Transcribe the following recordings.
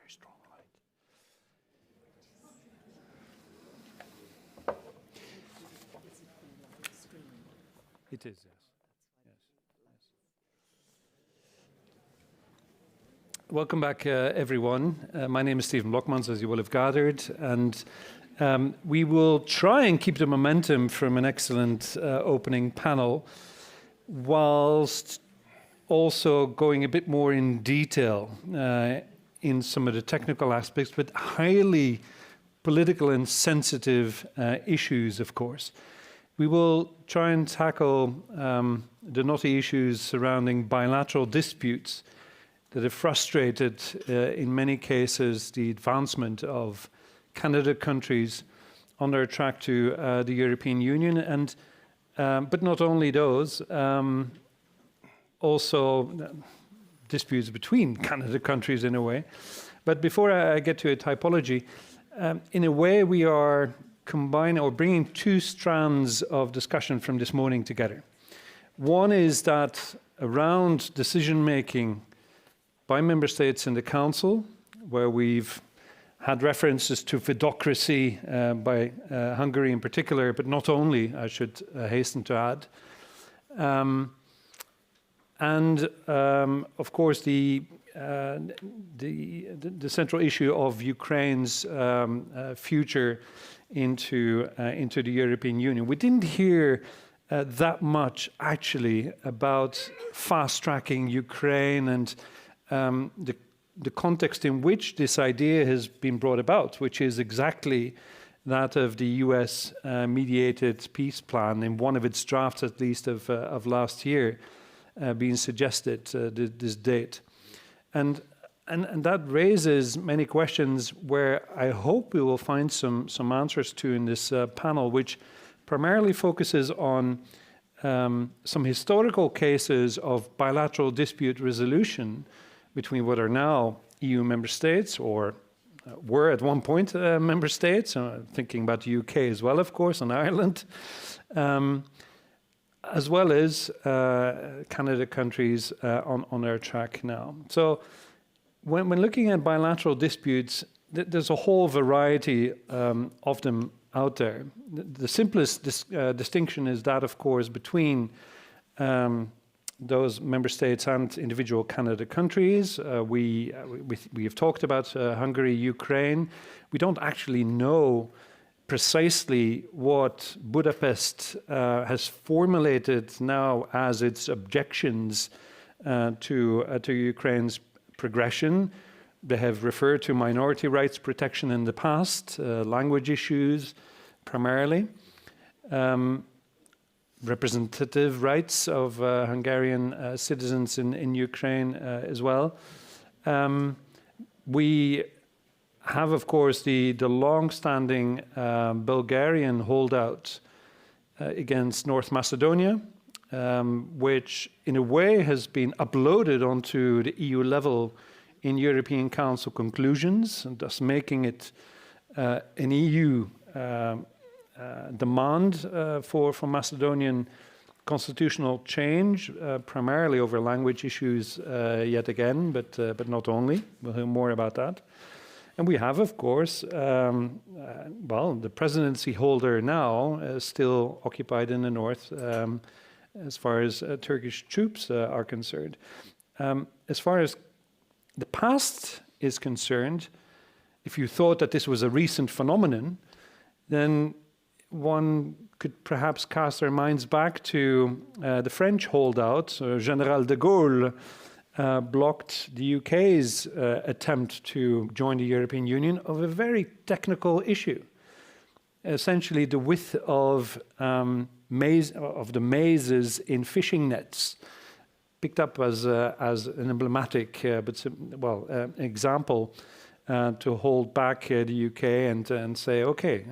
very strong light. It is, yes. Welcome back, everyone. My name is Stephen Blockmans, as you will have gathered, and we will try and keep the momentum from an excellent opening panel, whilst also going a bit more in detail in some of the technical aspects, but highly political and sensitive issues, of course. We will try and tackle the knotty issues surrounding bilateral disputes that have frustrated, in many cases, the advancement of candidate countries on their track to the European Union, and but not only those, also disputes between candidate countries in a way. But before I get to a typology, in a way we are combining or bringing two strands of discussion from this morning together. One is that around decision-making by member states in the Council, where we've had references to vedocracy by Hungary in particular, but not only, I should hasten to add. Of course, the central issue of Ukraine's future into the European Union. We didn't hear that much, actually, about fast-tracking Ukraine and the context in which this idea has been brought about, which is exactly that of the US mediated peace plan, in one of its drafts at least of last year, being suggested this date. And that raises many questions where I hope we will find some answers to in this panel, which primarily focuses on some historical cases of bilateral dispute resolution between what are now EU member states, or were at one point member states, thinking about the UK as well, of course, and Ireland, as well as candidate countries on our track now. So when looking at bilateral disputes, there's a whole variety of them out there. The simplest distinction is that, of course, between those member states and individual candidate countries. We have talked about Hungary, Ukraine. We don't actually know precisely what Budapest has formulated now as its objections to Ukraine's progression. They have referred to minority rights protection in the past, language issues primarily, representative rights of Hungarian citizens in Ukraine as well. We have, of course, the long-standing Bulgarian holdout against North Macedonia, which in a way has been uploaded onto the EU level in European Council conclusions, and thus making it an EU demand for Macedonian constitutional change, primarily over language issues yet again, but not only. We'll hear more about that. And we have, of course, well, the presidency holder now still occupied in the north as far as Turkish troops are concerned. As far as the past is concerned, if you thought that this was a recent phenomenon, then one could perhaps cast their minds back to the French holdout. General de Gaulle blocked the UK's attempt to join the European Union of a very technical issue. Essentially, the width of the mazes in fishing nets, picked up as an emblematic, example to hold back the UK and say, okay,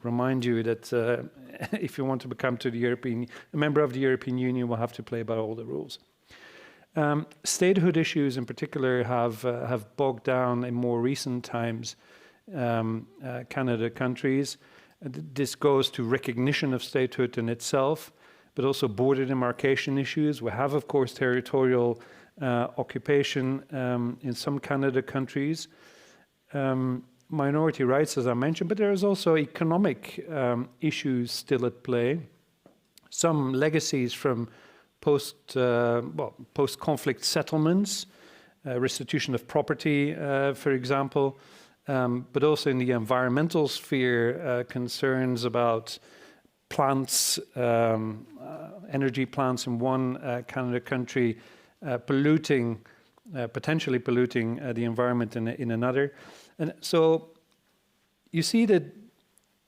remind you that if you want to become a member of the European Union, we'll have to play by all the rules. Statehood issues in particular have bogged down in more recent times Canada countries. This goes to recognition of statehood in itself, but also border demarcation issues. We have, of course, territorial occupation in some Canada countries, minority rights, as I mentioned, but there is also economic issues still at play. Some legacies from post-conflict settlements, restitution of property, for example, but also in the environmental sphere, concerns about plants, energy plants in one Canada country, potentially polluting the environment in another. And so you see that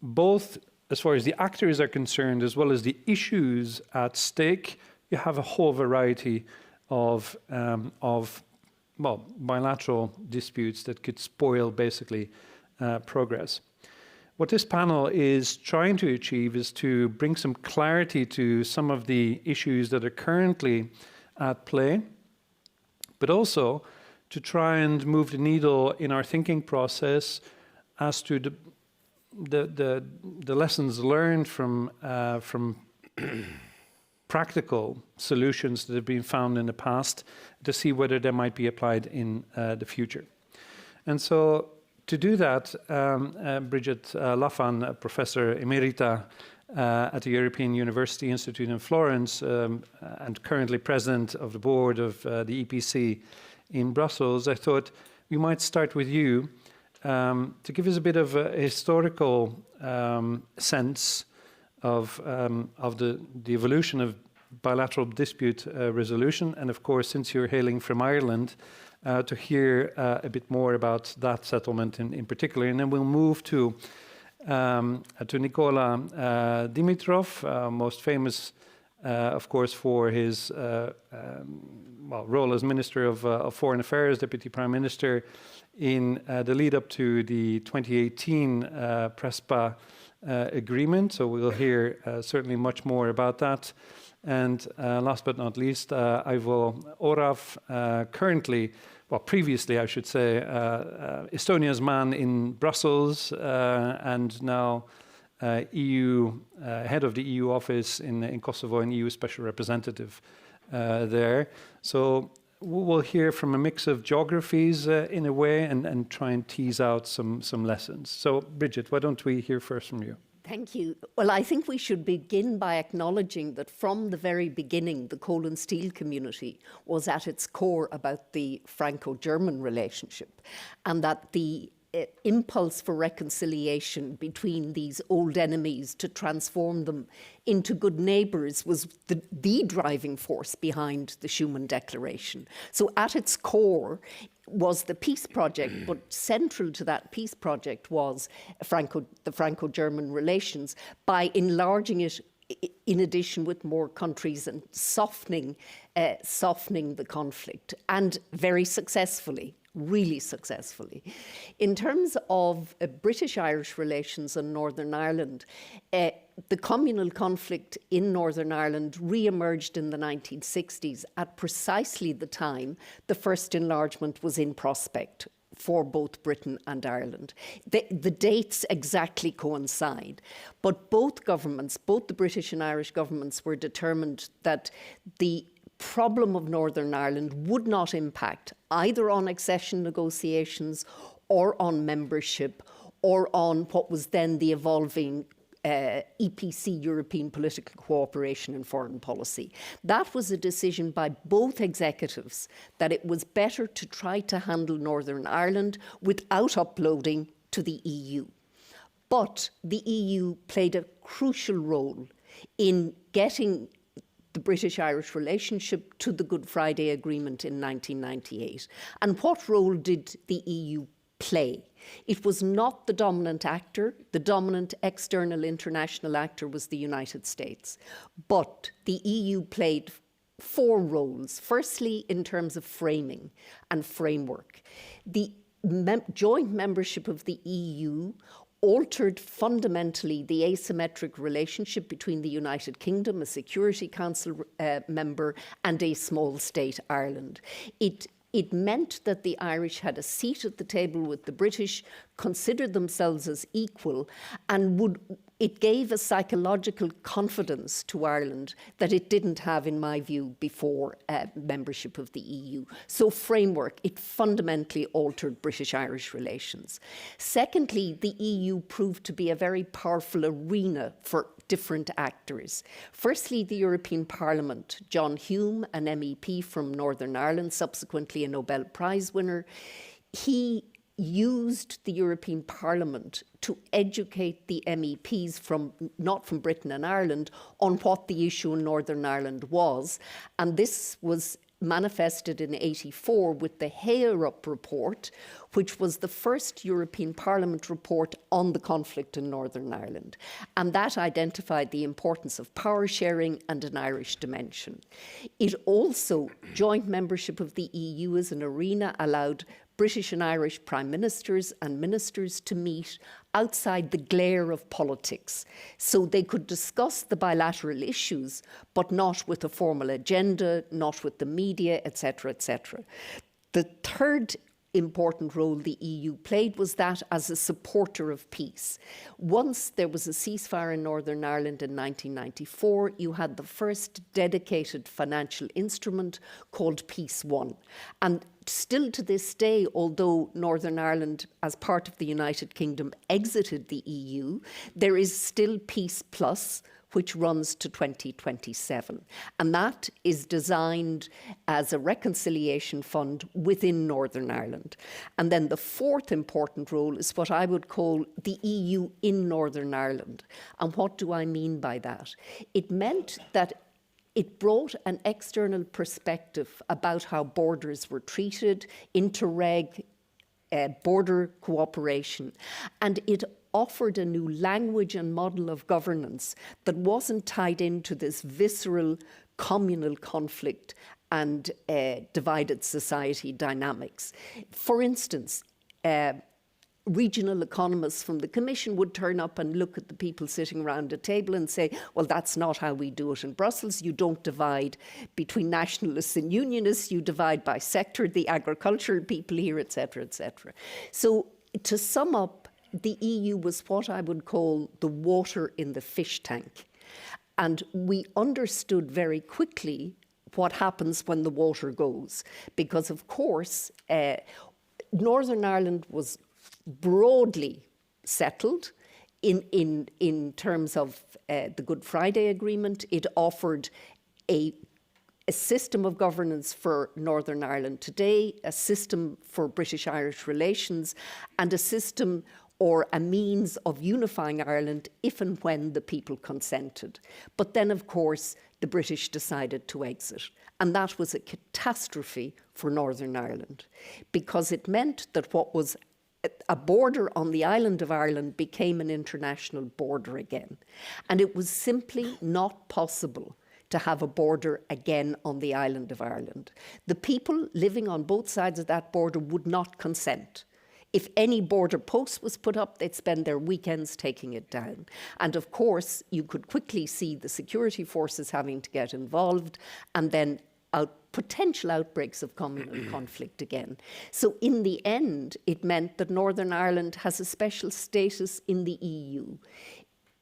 both as far as the actors are concerned, as well as the issues at stake, you have a whole variety of bilateral disputes that could spoil basically progress. What this panel is trying to achieve is to bring some clarity to some of the issues that are currently at play, but also to try and move the needle in our thinking process as to the lessons learned from practical solutions that have been found in the past, to see whether they might be applied in the future. And so to do that, Brigid Laffan, Professor Emerita at the European University Institute in Florence, and currently President of the Board of the EPC in Brussels, I thought we might start with you to give us a bit of a historical sense of the evolution of bilateral dispute resolution, and of course, since you're hailing from Ireland, to hear a bit more about that settlement in particular. And then we'll move to Nikola Dimitrov, most famous, of course, for his role as Minister of Foreign Affairs, Deputy Prime Minister, in the lead up to the 2018 PRESPA agreement. So we'll hear certainly much more about that. And last but not least, Aivo Orav, previously, I should say, Estonia's man in Brussels, and now EU head of the EU office in Kosovo and EU special representative there. So we'll hear from a mix of geographies in a way, and try and tease out some lessons. So Brigid, why don't we hear first from you? Thank you. Well, I think we should begin by acknowledging that from the very beginning, the coal and steel community was at its core about the Franco-German relationship, and that the impulse for reconciliation between these old enemies to transform them into good neighbours was the driving force behind the Schuman Declaration. So at its core was the peace project, but central to that peace project was the Franco-German relations, by enlarging it in addition with more countries and softening the conflict, and very successfully. Really successfully. In terms of British-Irish relations in Northern Ireland, the communal conflict in Northern Ireland re-emerged in the 1960s at precisely the time the first enlargement was in prospect for both Britain and Ireland. The dates exactly coincide, but both governments, both the British and Irish governments, were determined that the problem of Northern Ireland would not impact either on accession negotiations or on membership or on what was then the evolving EPC, European Political Cooperation and Foreign Policy. That was a decision by both executives that it was better to try to handle Northern Ireland without uploading to the EU. But the EU played a crucial role in getting the British-Irish relationship to the Good Friday Agreement in 1998. And what role did the EU play? It was not the dominant actor. The dominant external international actor was the United States. But the EU played four roles. Firstly, in terms of framing and framework. The joint membership of the EU altered fundamentally the asymmetric relationship between the United Kingdom, a Security Council member, and a small state, Ireland. It meant that the Irish had a seat at the table with the British, considered themselves as equal, and would, it gave a psychological confidence to Ireland that it didn't have, in my view, before membership of the EU. So framework, it fundamentally altered British-Irish relations. Secondly, the EU proved to be a very powerful arena for different actors. Firstly, the European Parliament. John Hume, an MEP from Northern Ireland, subsequently a Nobel Prize winner, he used the European Parliament to educate the MEPs not from Britain and Ireland on what the issue in Northern Ireland was. And this was manifested in '84 with the Higher-Up report, which was the first European Parliament report on the conflict in Northern Ireland. And that identified the importance of power sharing and an Irish dimension. It also, joint membership of the EU as an arena allowed British and Irish prime ministers and ministers to meet outside the glare of politics. So they could discuss the bilateral issues, but not with a formal agenda, not with the media, etc., etc. The third important role the EU played was that as a supporter of peace. Once there was a ceasefire in Northern Ireland in 1994, you had the first dedicated financial instrument called Peace One. And still to this day, although Northern Ireland, as part of the United Kingdom, exited the EU, there is still Peace Plus, which runs to 2027. And that is designed as a reconciliation fund within Northern Ireland. And then the fourth important role is what I would call the EU in Northern Ireland. And what do I mean by that? It meant that it brought an external perspective about how borders were treated, interreg, border cooperation, and it offered a new language and model of governance that wasn't tied into this visceral communal conflict and divided society dynamics. For instance, regional economists from the Commission would turn up and look at the people sitting around a table and say, well, that's not how we do it in Brussels. You don't divide between nationalists and unionists. You divide by sector, the agricultural people here, etc., etc. So to sum up, the EU was what I would call the water in the fish tank. And we understood very quickly what happens when the water goes. Because, of course, Northern Ireland was broadly settled in terms of the Good Friday Agreement. It offered a system of governance for Northern Ireland today, a system for British-Irish relations, and a system or a means of unifying Ireland if and when the people consented. But then, of course, the British decided to exit. And that was a catastrophe for Northern Ireland, because it meant that what was a border on the island of Ireland became an international border again. And it was simply not possible to have a border again on the island of Ireland. The people living on both sides of that border would not consent. If any border post was put up, they'd spend their weekends taking it down. And of course, you could quickly see the security forces having to get involved, and then potential outbreaks of communal conflict again. So in the end, it meant that Northern Ireland has a special status in the EU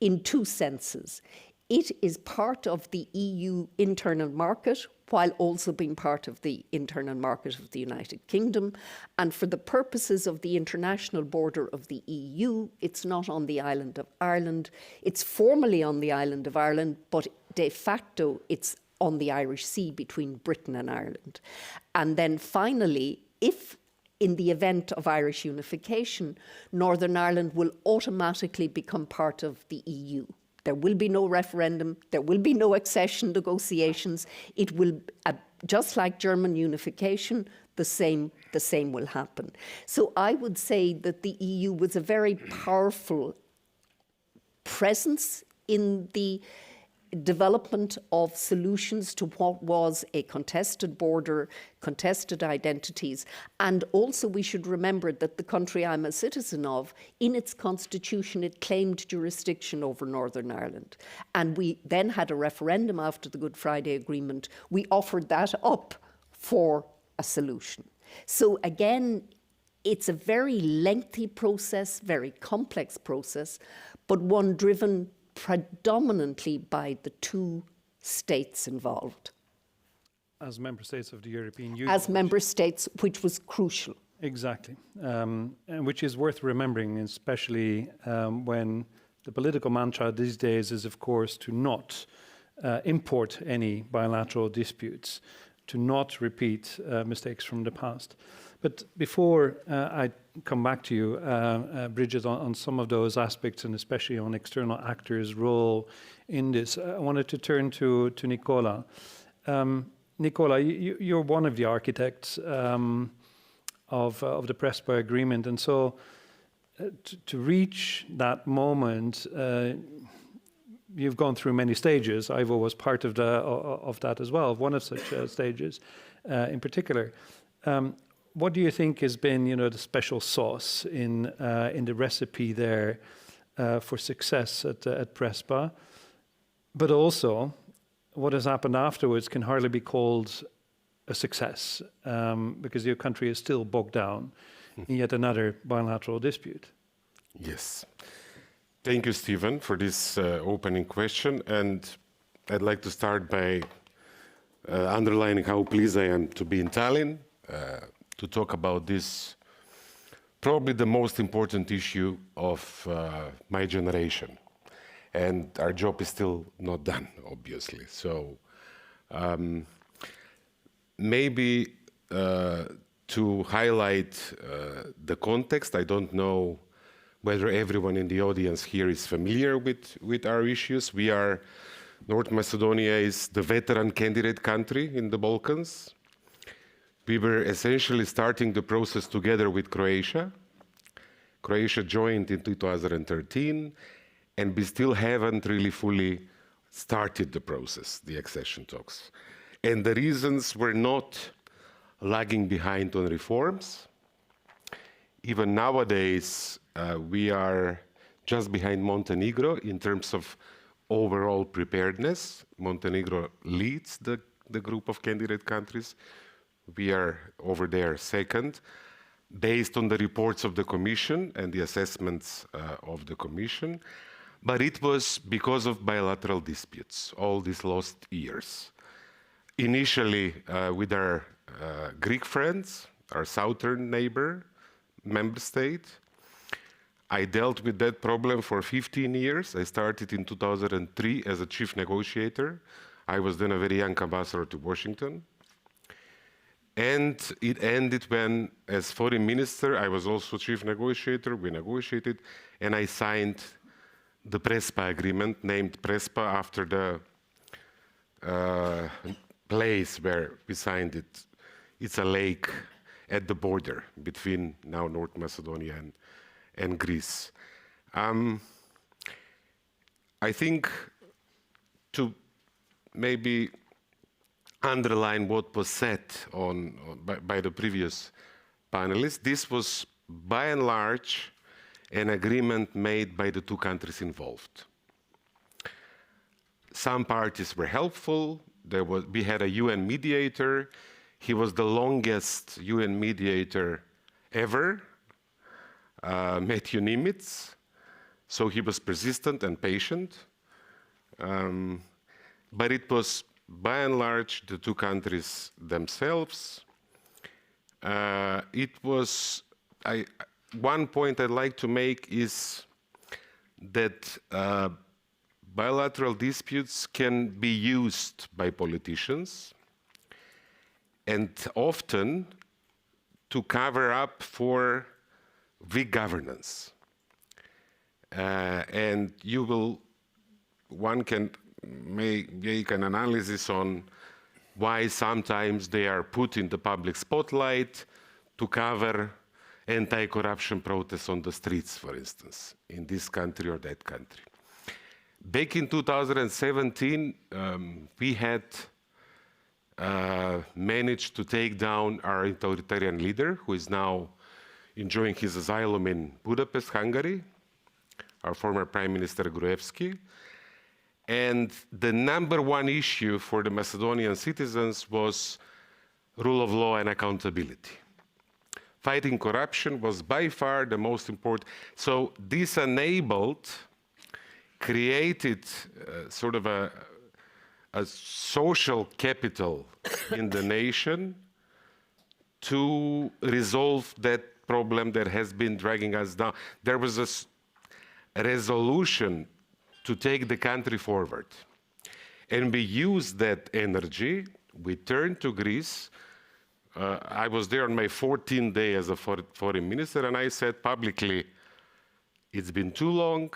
in two senses. It is part of the EU internal market, while also being part of the internal market of the United Kingdom. And for the purposes of the international border of the EU, it's not on the island of Ireland. It's formally on the island of Ireland, but de facto it's on the Irish Sea between Britain and Ireland. And then finally, if in the event of Irish unification, Northern Ireland will automatically become part of the EU. There will be no referendum. There will be no accession negotiations. It will, just like German unification, the same will happen. So I would say that the EU was a very powerful presence in the development of solutions to what was a contested border, contested identities. And also we should remember that the country I'm a citizen of, in its constitution, it claimed jurisdiction over Northern Ireland. And we then had a referendum after the Good Friday Agreement. We offered that up for a solution. So again, It's a very lengthy process, very complex process, but one driven predominantly by the two states involved. As member states of the European Union. As member states, which was crucial. Exactly, and which is worth remembering, especially when the political mantra these days is, of course, to not import any bilateral disputes, to not repeat mistakes from the past. But before I come back to you, Brigid, on some of those aspects, and especially on external actors' role in this, I wanted to turn to Nikola. Nikola, you're one of the architects of the Prespa agreement, and so to reach that moment, you've gone through many stages. Aivo was part of that as well, one of such stages in particular. What do you think has been, the special sauce in the recipe there for success at Prespa? But also, what has happened afterwards can hardly be called a success because your country is still bogged down in yet another bilateral dispute. Yes. Thank you, Stephen, for this opening question. And I'd like to start by underlining how pleased I am to be in Tallinn to talk about this, probably the most important issue of my generation. And our job is still not done, obviously. So maybe to highlight the context, I don't know whether everyone in the audience here is familiar with our issues. North Macedonia is the veteran candidate country in the Balkans. We were essentially starting the process together with Croatia. Croatia joined in 2013, and we still haven't really fully started the process, the accession talks. And the reasons were not lagging behind on reforms. Even nowadays, we are just behind Montenegro in terms of overall preparedness. Montenegro leads the group of candidate countries. We are over there second, based on the reports of the Commission and the assessments of the Commission. But it was because of bilateral disputes, all these lost years. Initially, with our Greek friends, our southern neighbor, member state, I dealt with that problem for 15 years. I started in 2003 as a chief negotiator. I was then a very young ambassador to Washington. And it ended when, as foreign minister, I was also chief negotiator. We negotiated, and I signed the Prespa agreement, named Prespa after the place where we signed it. It's a lake at the border between now North Macedonia and Greece. I think to maybe underline what was said by the previous panelists, this was by and large an agreement made by the two countries involved. Some parties were helpful. We had a UN mediator. He was the longest UN mediator ever, Matthew Nimitz. So he was persistent and patient. But it was, by and large, the two countries themselves. One point I'd like to make is that bilateral disputes can be used by politicians and often to cover up for weak governance. And one can make an analysis on why sometimes they are put in the public spotlight to cover anti-corruption protests on the streets, for instance, in this country or that country. Back in 2017, we had managed to take down our authoritarian leader, who is now enjoying his asylum in Budapest, Hungary, our former Prime Minister Gruevski. And the number one issue for the Macedonian citizens was rule of law and accountability. fighting corruption was by far the most important. So this enabled, created sort of a social capital in the nation to resolve that problem that has been dragging us down. There was a resolution to take the country forward. And we used that energy. We turned to Greece. I was there on my 14th day as a foreign minister, and I said publicly, it's been too long.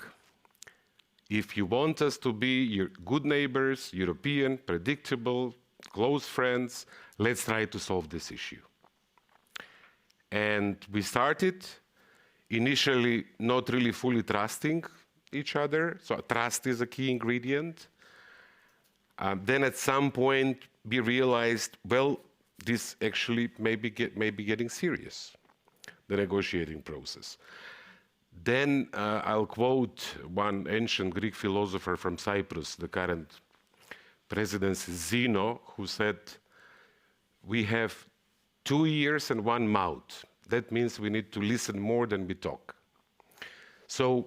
If you want us to be your good neighbors, European, predictable, close friends, let's try to solve this issue. And we started, initially not really fully trusting each other. So trust is a key ingredient. Then at some point, we realized, well, this actually may be getting serious, the negotiating process. Then I'll quote one ancient Greek philosopher from Cyprus, the current presidency, Zeno, who said, we have 2 ears and 1 mouth. That means we need to listen more than we talk. So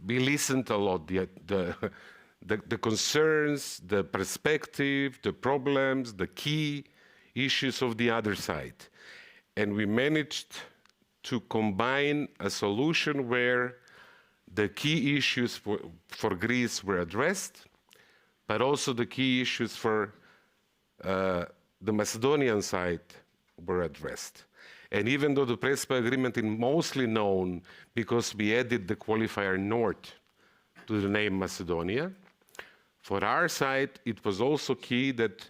we listened a lot, the concerns, the perspective, the problems, the key issues of the other side. And we managed to combine a solution where the key issues for Greece were addressed, but also the key issues for the Macedonian side were addressed. And even though the Prespa agreement is mostly known because we added the qualifier North to the name Macedonia, for our side, it was also key that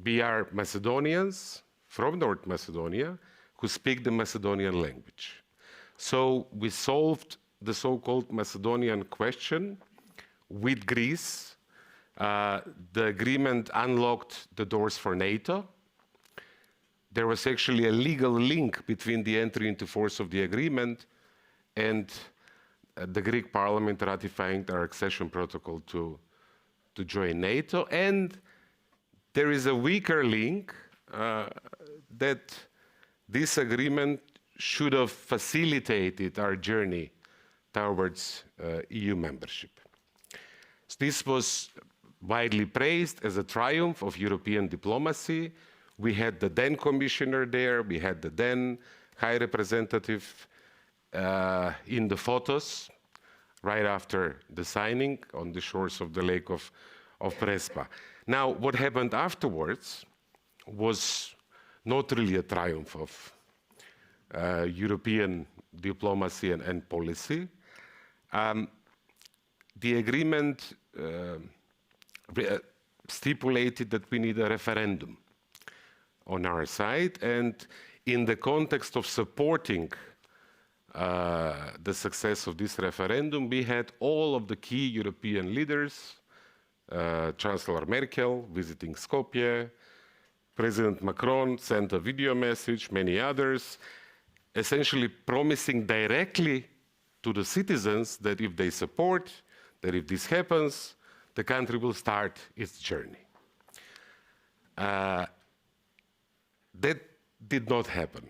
we are Macedonians from North Macedonia who speak the Macedonian language. So we solved the so-called Macedonian question with Greece. The agreement unlocked the doors for NATO. There was actually a legal link between the entry into force of the agreement and the Greek parliament ratifying our accession protocol to join NATO. And there is a weaker link that this agreement should have facilitated our journey towards EU membership. So this was widely praised as a triumph of European diplomacy. We had the then commissioner there, we had the then high representative in the photos right after the signing on the shores of the lake of Prespa. Now, what happened afterwards was not really a triumph of European diplomacy and policy. The agreement stipulated that we need a referendum on our side, and in the context of supporting the success of this referendum, we had all of the key European leaders, Chancellor Merkel visiting Skopje, President Macron sent a video message, many others, essentially promising directly to the citizens that if they support, that if this happens, the country will start its journey. That did not happen.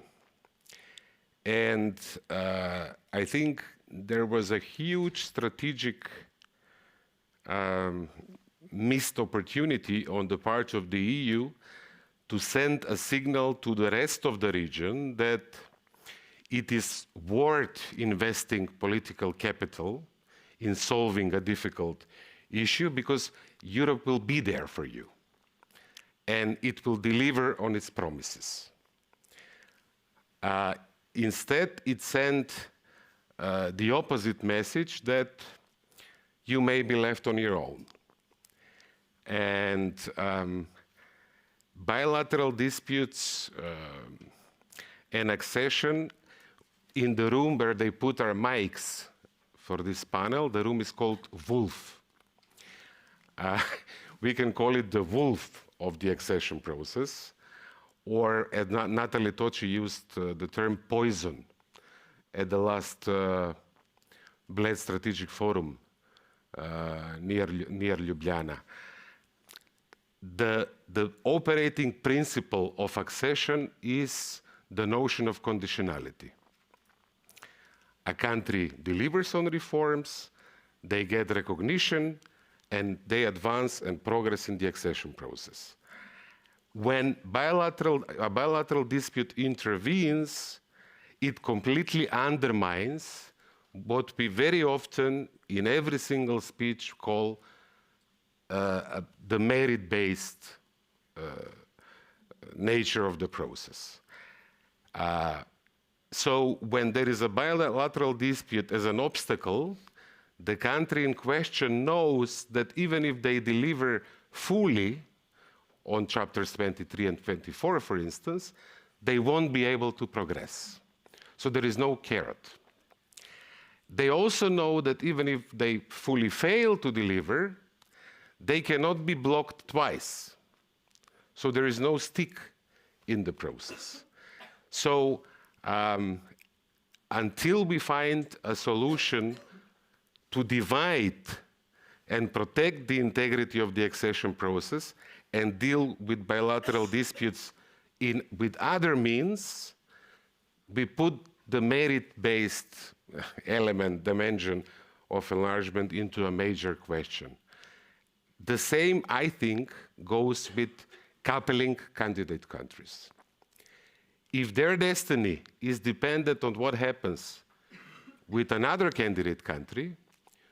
And I think there was a huge strategic missed opportunity on the part of the EU to send a signal to the rest of the region that it is worth investing political capital in solving a difficult issue because Europe will be there for you and it will deliver on its promises. Instead, it sent the opposite message that you may be left on your own. And bilateral disputes and accession, in the room where they put our mics for this panel, the room is called Wolf. We can call it the wolf of the accession process, or as Natalie Toci used the term poison at the last Bled Strategic Forum near Ljubljana. The operating principle of accession is the notion of conditionality. A country delivers on reforms, they get recognition, and they advance and progress in the accession process. When a bilateral dispute intervenes, it completely undermines what we very often, in every single speech, call the merit-based nature of the process. So when there is a bilateral dispute as an obstacle, the country in question knows that even if they deliver fully on chapters 23 and 24, for instance, they won't be able to progress. So there is no carrot. They also know that even if they fully fail to deliver, they cannot be blocked twice. So there is no stick in the process. So until we find a solution to divide and protect the integrity of the accession process and deal with bilateral disputes with other means, we put the merit-based dimension of enlargement into a major question. The same, I think, goes with coupling candidate countries. If their destiny is dependent on what happens with another candidate country,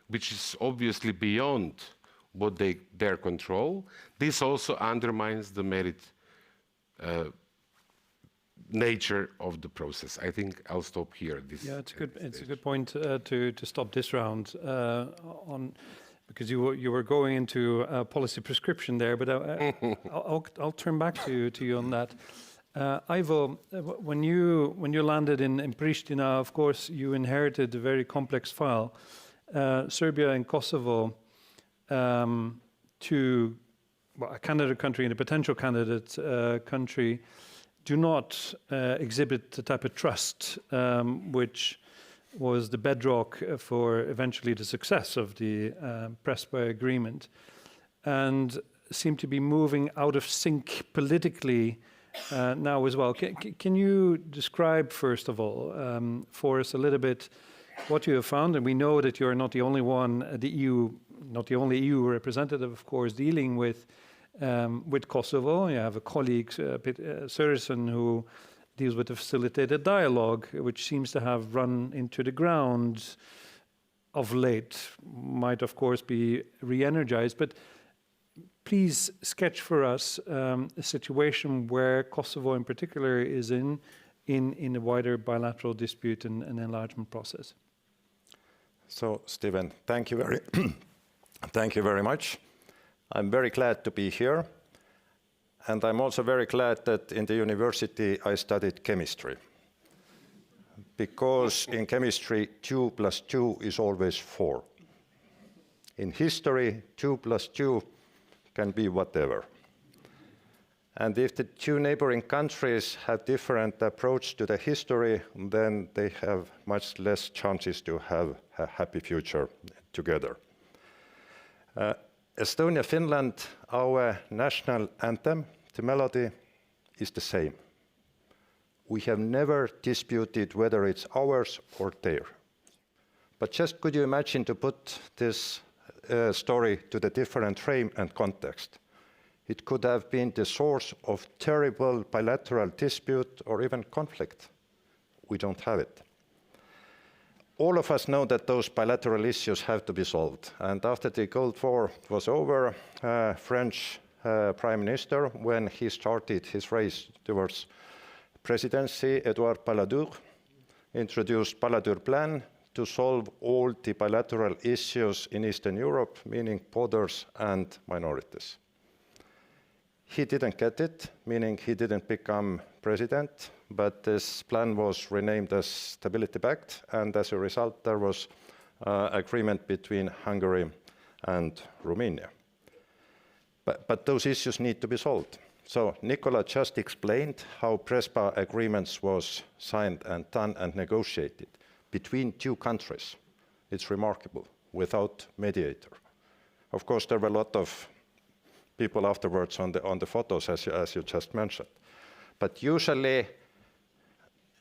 which is obviously beyond what their control, this also undermines the merit nature of the process. I think I'll stop here. Yeah, it's a good point to stop this round on, because you were going into policy prescription there, but I'll turn back to you on that. Aivo, when you landed in Pristina, of course, you inherited a very complex file. Serbia and Kosovo, to a candidate country and a potential candidate country, do not exhibit the type of trust which was the bedrock for eventually the success of the Prespa agreement, and seem to be moving out of sync politically now as well. Can you describe, first of all, for us a little bit what you have found? And we know that you're not the only one, not the only EU representative, of course, dealing with Kosovo. You have a colleague, Sörensen, who deals with the facilitated dialogue, which seems to have run into the ground of late. Might, of course, be re-energized, but please sketch for us a situation where Kosovo in particular is in a wider bilateral dispute and enlargement process. So, Stephen, thank you very much. I'm very glad to be here. And I'm also very glad that in the university I studied chemistry. Because in chemistry, 2 + 2 is always 4. In history, 2 + 2 can be whatever. And if the two neighboring countries have different approach to the history, then they have much less chances to have a happy future together. Estonia, Finland, our national anthem, the melody is the same. We have never disputed whether it's ours or theirs. But just could you imagine to put this story to the different frame and context? It could have been the source of terrible bilateral dispute or even conflict. We don't have it. All of us know that those bilateral issues have to be solved. And after the Cold War was over, French Prime Minister, when he started his race towards presidency, Edouard Balladur, introduced Balladur Plan to solve all the bilateral issues in Eastern Europe, meaning borders and minorities. He didn't get it, meaning he didn't become president, but this plan was renamed as Stability Pact, and as a result, there was agreement between Hungary and Romania. But those issues need to be solved. So Nikola just explained how Prespa agreements was signed and done and negotiated between two countries. It's remarkable, without mediator. Of course, there were a lot of people afterwards on the photos, as you just mentioned. But usually,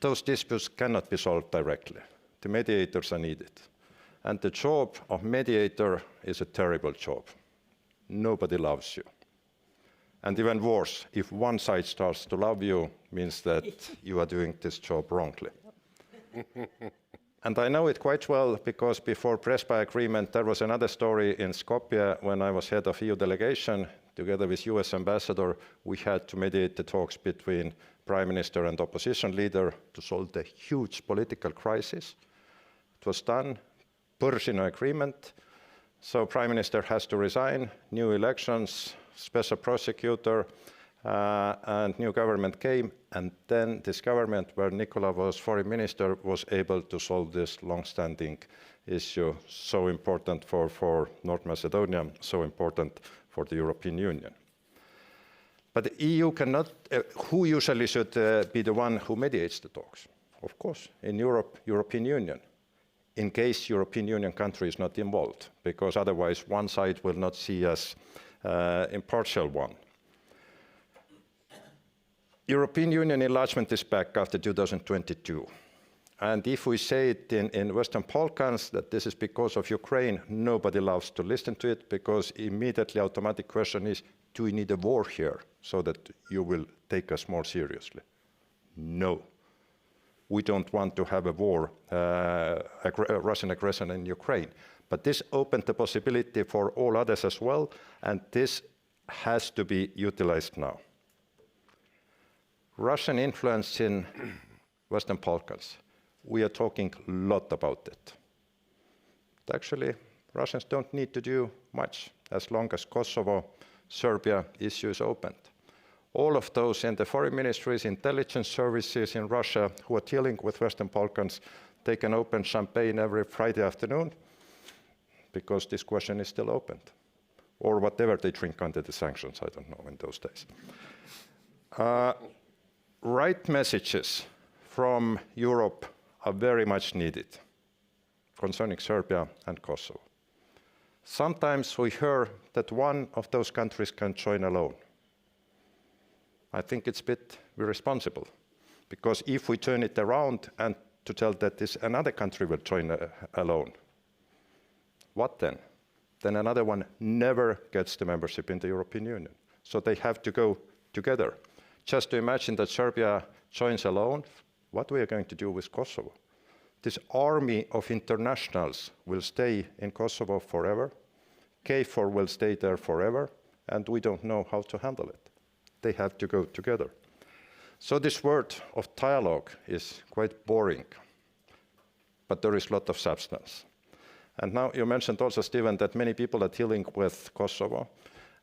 those disputes cannot be solved directly. The mediators are needed. And the job of mediator is a terrible job. Nobody loves you. And even worse, if one side starts to love you, means that you are doing this job wrongly. And I know it quite well because before Prespa agreement, there was another story in Skopje when I was head of EU delegation. Together with US ambassador, we had to mediate the talks between prime minister and opposition leader to solve the huge political crisis. It was done, Pershing agreement. So prime minister has to resign, new elections, special prosecutor, and new government came, and then this government, where Nikola was foreign minister, was able to solve this long-standing issue, so important for North Macedonia, so important for the European Union. But the EU cannot, who usually should be the one who mediates the talks? Of course, in Europe, European Union, in case European Union country is not involved, because otherwise one side will not see as impartial one. European Union enlargement is back after 2022. And if we say it in Western Balkans that this is because of Ukraine, nobody loves to listen to it because immediately automatic question is, do we need a war here so that you will take us more seriously? No. We don't want to have a war, Russian aggression in Ukraine. But this opened the possibility for all others as well, and this has to be utilized now. Russian influence in Western Balkans, we are talking a lot about it. But actually, Russians don't need to do much as long as Kosovo, Serbia issue is opened. All of those in the foreign ministries, intelligence services in Russia who are dealing with Western Balkans, they can open champagne every Friday afternoon because this question is still opened. Or whatever they drink under the sanctions, I don't know, in those days. Right messages from Europe are very much needed concerning Serbia and Kosovo. Sometimes we hear that one of those countries can join alone. I think it's a bit irresponsible, because if we turn it around and to tell that this another country will join alone, what then? Then another one never gets the membership in the European Union. So they have to go together. Just to imagine that Serbia joins alone, what we are going to do with Kosovo? This army of internationals will stay in Kosovo forever. KFOR will stay there forever, and we don't know how to handle it. They have to go together. So this word of dialogue is quite boring, but there is a lot of substance. And now you mentioned also, Stephen, that many people are dealing with Kosovo.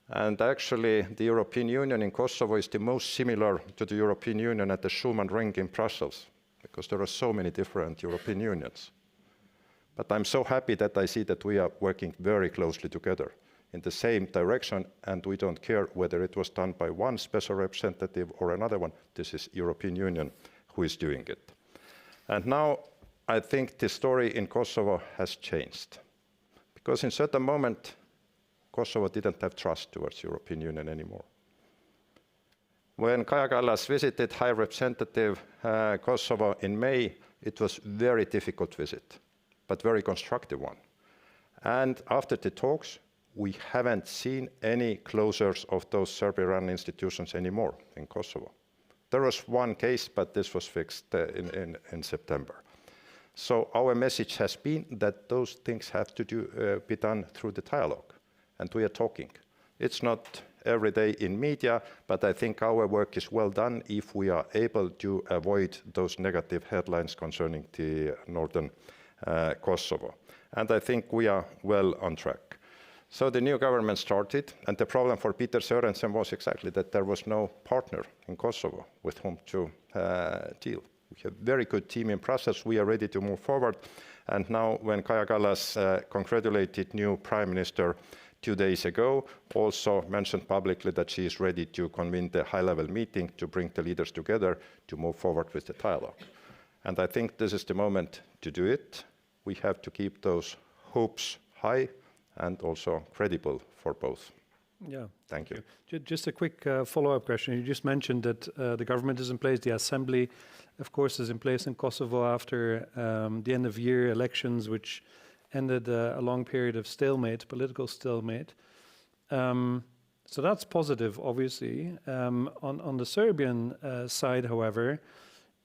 And actually, the European Union in Kosovo is the most similar to the European Union at the Schuman Ring in Brussels, because there are so many different European Unions. But I'm so happy that I see that we are working very closely together in the same direction, and we don't care whether it was done by one special representative or another one. This is European Union who is doing it. And now I think the story in Kosovo has changed, because in a certain moment, Kosovo didn't have trust towards European Union anymore. When Kaja Kallas visited High Representative Kosovo in May, it was a very difficult visit, but very constructive one. And after the talks, we haven't seen any closures of those Serbian institutions anymore in Kosovo. There was one case, but this was fixed in September. So our message has been that those things have to be done through the dialogue. And we are talking. It's not every day in media, but I think our work is well done if we are able to avoid those negative headlines concerning the northern Kosovo. And I think we are well on track. So the new government started, and the problem for Peter Sørensen was exactly that there was no partner in Kosovo with whom to deal. We have a very good team in Brussels. We are ready to move forward. And now when Kaja Kallas congratulated new Prime Minister 2 days ago, also mentioned publicly that she is ready to convene the high-level meeting to bring the leaders together to move forward with the dialogue. And I think this is the moment to do it. We have to keep those hopes high and also credible for both. Yeah. Thank you. Just a quick follow-up question. You just mentioned that the government is in place, the assembly of course, is in place in Kosovo after the end of year elections, which ended a long period of stalemate, political stalemate. So that's positive, obviously. On the Serbian side, however,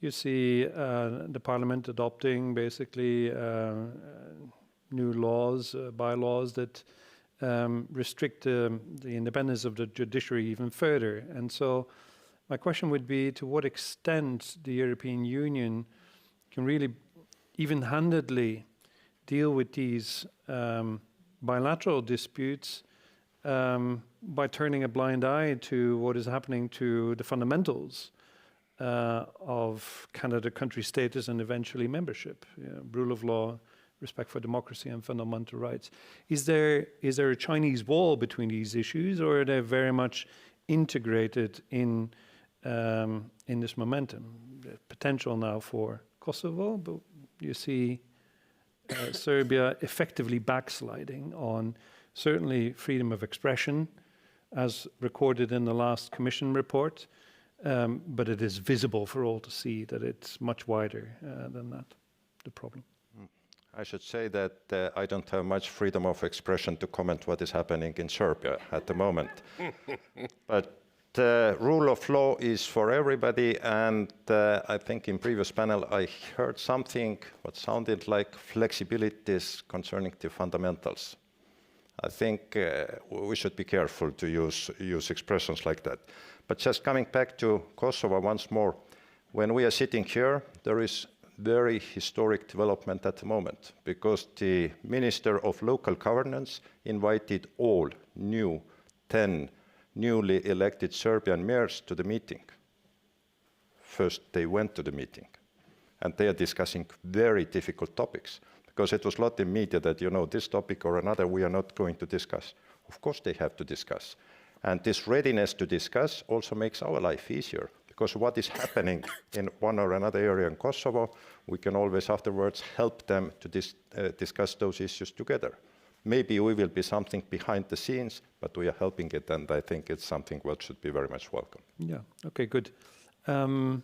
you see the parliament adopting basically new laws, bylaws that restrict the independence of the judiciary even further. And so my question would be, to what extent the European Union can really even-handedly deal with these bilateral disputes by turning a blind eye to what is happening to the fundamentals of Canada country status and eventually membership, rule of law, respect for democracy and fundamental rights. Is there a Chinese wall between these issues, or are they very much integrated in this momentum? The potential now for Kosovo, but you see Serbia effectively backsliding on certainly freedom of expression, as recorded in the last Commission report, but it is visible for all to see that it's much wider than that, the problem. I should say that I don't have much freedom of expression to comment what is happening in Serbia at the moment. But rule of law is for everybody, and I think in previous panel I heard something what sounded like flexibilities concerning the fundamentals. I think we should be careful to use expressions like that. But just coming back to Kosovo once more, when we are sitting here, there is very historic development at the moment, because the Minister of Local Governance invited all 10 newly elected Serbian mayors to the meeting. First, they went to the meeting, and they are discussing very difficult topics, because it was a lot in media that, this topic or another we are not going to discuss. Of course they have to discuss. And this readiness to discuss also makes our life easier, because what is happening in one or another area in Kosovo, we can always afterwards help them to discuss those issues together. Maybe we will be something behind the scenes, but we are helping it, and I think it's something what should be very much welcome. Yeah, okay, good. All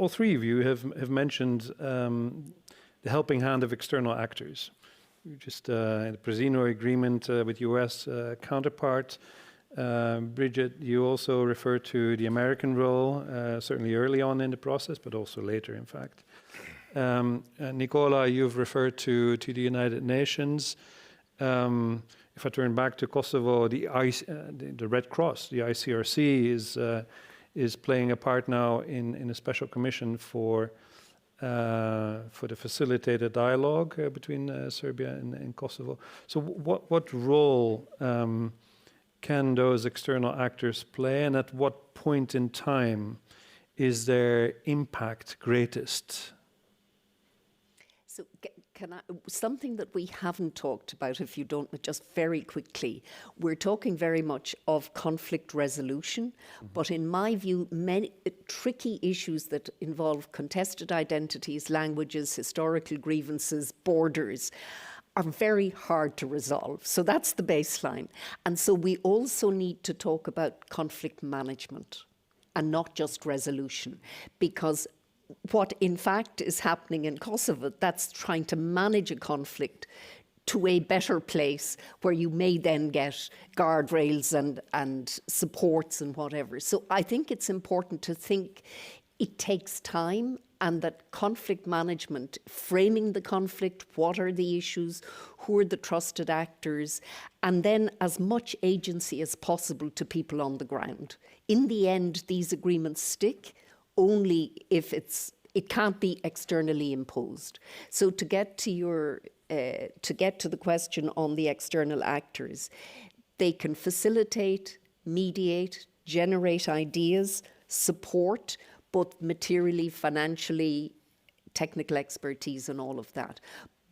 three of you have mentioned the helping hand of external actors. Just the Presino agreement with US counterpart. Brigid, you also refer to the American role, certainly early on in the process, but also later, in fact. Nikola, you've referred to the United Nations. If I turn back to Kosovo, the Red Cross, the ICRC, is playing a part now in a special commission for the facilitated dialogue between Serbia and Kosovo. So what role can those external actors play, and at what point in time is their impact greatest? So something that we haven't talked about, if you don't, just very quickly, we're talking very much of conflict resolution, but in my view, many tricky issues that involve contested identities, languages, historical grievances, borders, are very hard to resolve. So that's the baseline. And so we also need to talk about conflict management and not just resolution, because what in fact is happening in Kosovo, that's trying to manage a conflict to a better place where you may then get guardrails and supports and whatever. So I think it's important to think it takes time, and that conflict management, framing the conflict, what are the issues, who are the trusted actors, and then as much agency as possible to people on the ground. In the end, these agreements stick only if it can't be externally imposed. So to get to the question on the external actors, they can facilitate, mediate, generate ideas, support, both materially, financially, technical expertise and all of that.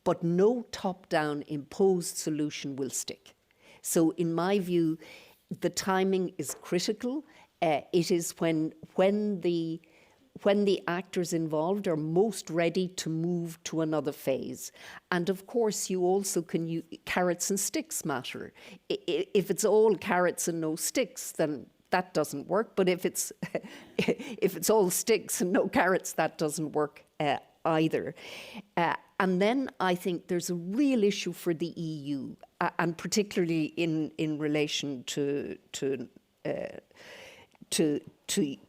But no top-down imposed solution will stick. So in my view, the timing is critical. It is when the actors involved are most ready to move to another phase. And of course, you also can use carrots and sticks matter. If it's all carrots and no sticks, then that doesn't work. But if it's if it's all sticks and no carrots, that doesn't work either. And then I think there's a real issue for the EU, and particularly in relation to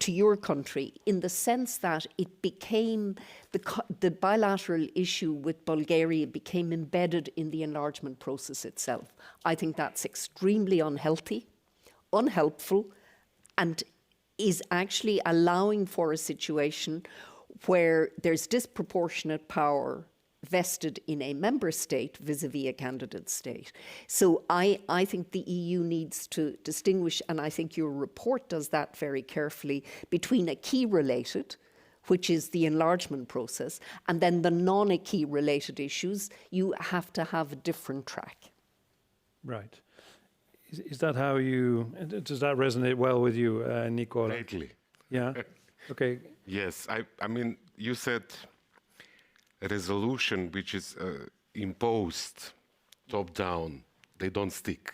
your country, in the sense that it became the bilateral issue with Bulgaria became embedded in the enlargement process itself. I think that's extremely unhealthy, unhelpful, and is actually allowing for a situation where there's disproportionate power vested in a member state vis-a-vis a candidate state. So I think the EU needs to distinguish, and I think your report does that very carefully, between acquis related, which is the enlargement process, and then the non-acquis related issues. You have to have a different track. Right. Is that how you, does that resonate well with you, Nikola? Greatly. Yeah? Okay. Yes, I mean, you said a resolution which is imposed top-down, they don't stick.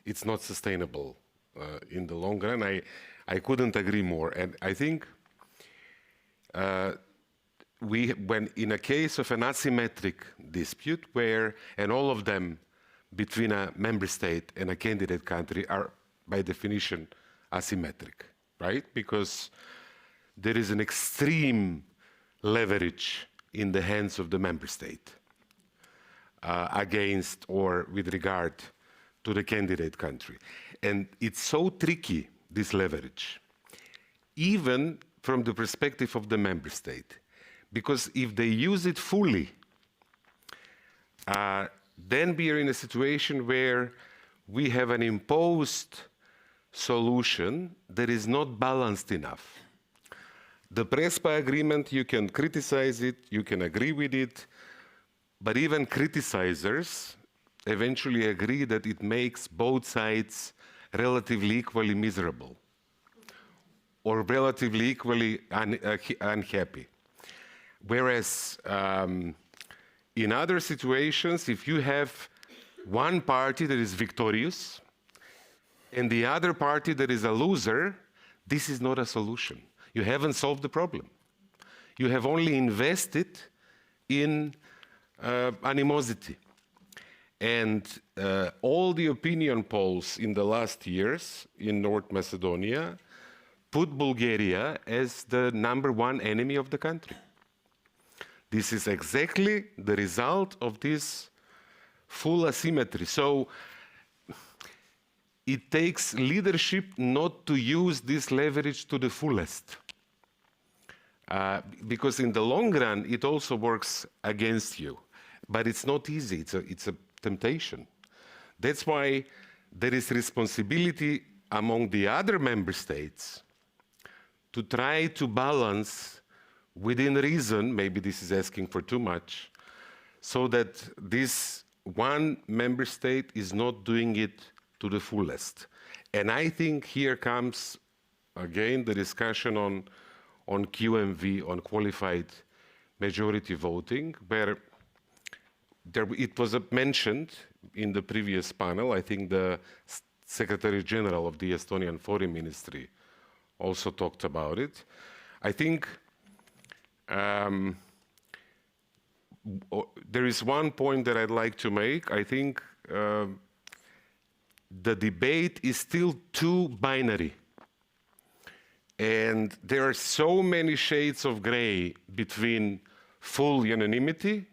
It's not sustainable in the long run. I couldn't agree more. And I think when in a case of an asymmetric dispute where, and all of them between a member state and a candidate country are by definition asymmetric, right? Because there is an extreme leverage in the hands of the member state against or with regard to the candidate country. And it's so tricky, this leverage, even from the perspective of the member state, because if they use it fully, then we are in a situation where we have an imposed solution that is not balanced enough. The Prespa agreement, you can criticize it, you can agree with it, but even criticizers eventually agree that it makes both sides relatively equally miserable or relatively equally unhappy. Whereas in other situations, if you have one party that is victorious and the other party that is a loser, this is not a solution. You haven't solved the problem. You have only invested in animosity. And all the opinion polls in the last years in North Macedonia put Bulgaria as the #1 enemy of the country. This is exactly the result of this full asymmetry. So it takes leadership not to use this leverage to the fullest. Because in the long run, it also works against you. But it's not easy, it's a temptation. That's why there is responsibility among the other member states to try to balance within reason, maybe this is asking for too much, so that this one member state is not doing it to the fullest. And I think here comes, again, the discussion on QMV, on qualified majority voting, where it was mentioned in the previous panel. I think the Secretary General of the Estonian Foreign Ministry also talked about it. I think there is one point that I'd like to make. I think the debate is still too binary. And there are so many shades of gray between full unanimity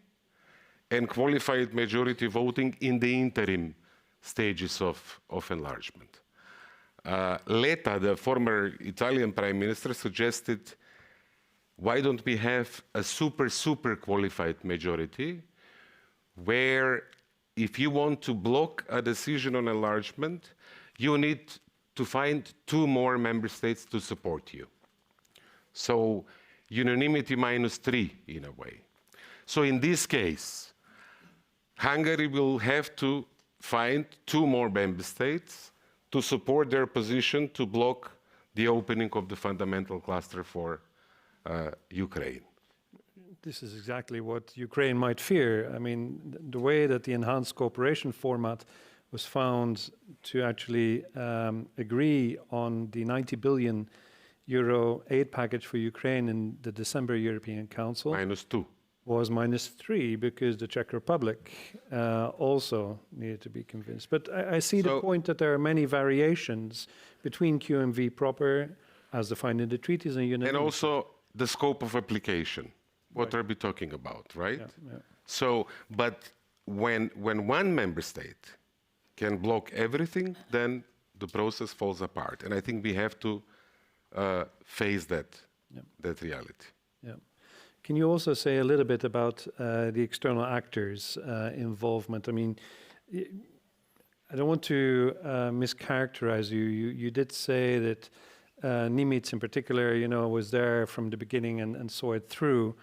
and qualified majority voting in the interim stages of enlargement. Letta, the former Italian prime minister, suggested, why don't we have a super qualified majority where if you want to block a decision on enlargement, you need to find 2 more member states to support you. So unanimity -3 in a way. So in this case, Hungary will have to find 2 more member states to support their position to block the opening of the fundamental cluster for Ukraine. This is exactly what Ukraine might fear. I mean, the way that the enhanced cooperation format was found to actually agree on the 90 billion euro aid package for Ukraine in the December European Council. -2. Was -3 because the Czech Republic also needed to be convinced. But I see the point that there are many variations between QMV proper as defined in the treaties and unanimity. And also the scope of application. What are we talking about, right? Yeah, yeah. So, but when one member state can block everything, then the process falls apart. And I think we have to face that reality. Yeah. Can you also say a little bit about the external actors' involvement? I mean, I don't want to mischaracterize you. You did say that Nimitz in particular, was there from the beginning and saw it through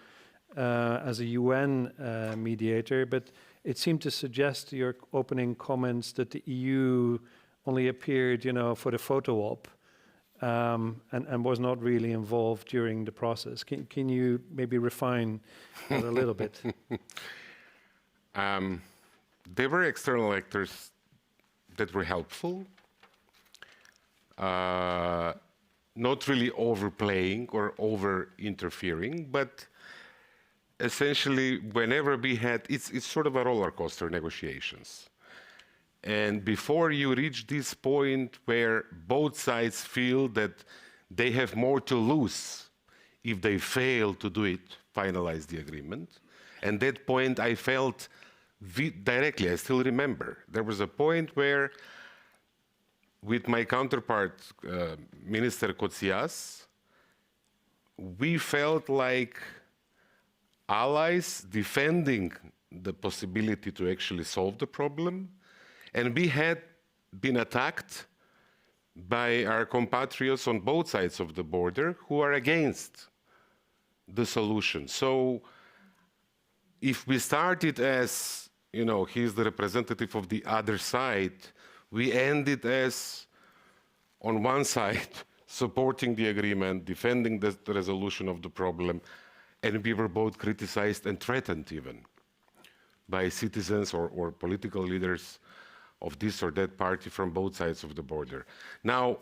as a UN mediator, but it seemed to suggest your opening comments that the EU only appeared, for the photo op and was not really involved during the process. Can you maybe refine that a little bit? There were external actors that were helpful, not really overplaying or over-interfering, but essentially whenever we had, it's sort of a roller coaster negotiations. And before you reach this point where both sides feel that they have more to lose if they fail to do it, finalize the agreement. And that point I felt directly, I still remember. There was a point where with my counterpart, Minister Kotsias, we felt like allies defending the possibility to actually solve the problem. And we had been attacked by our compatriots on both sides of the border who are against the solution. So if we started as, he's the representative of the other side, we ended as, on one side, supporting the agreement, defending the resolution of the problem, and we were both criticized and threatened even by citizens or political leaders of this or that party from both sides of the border. Now,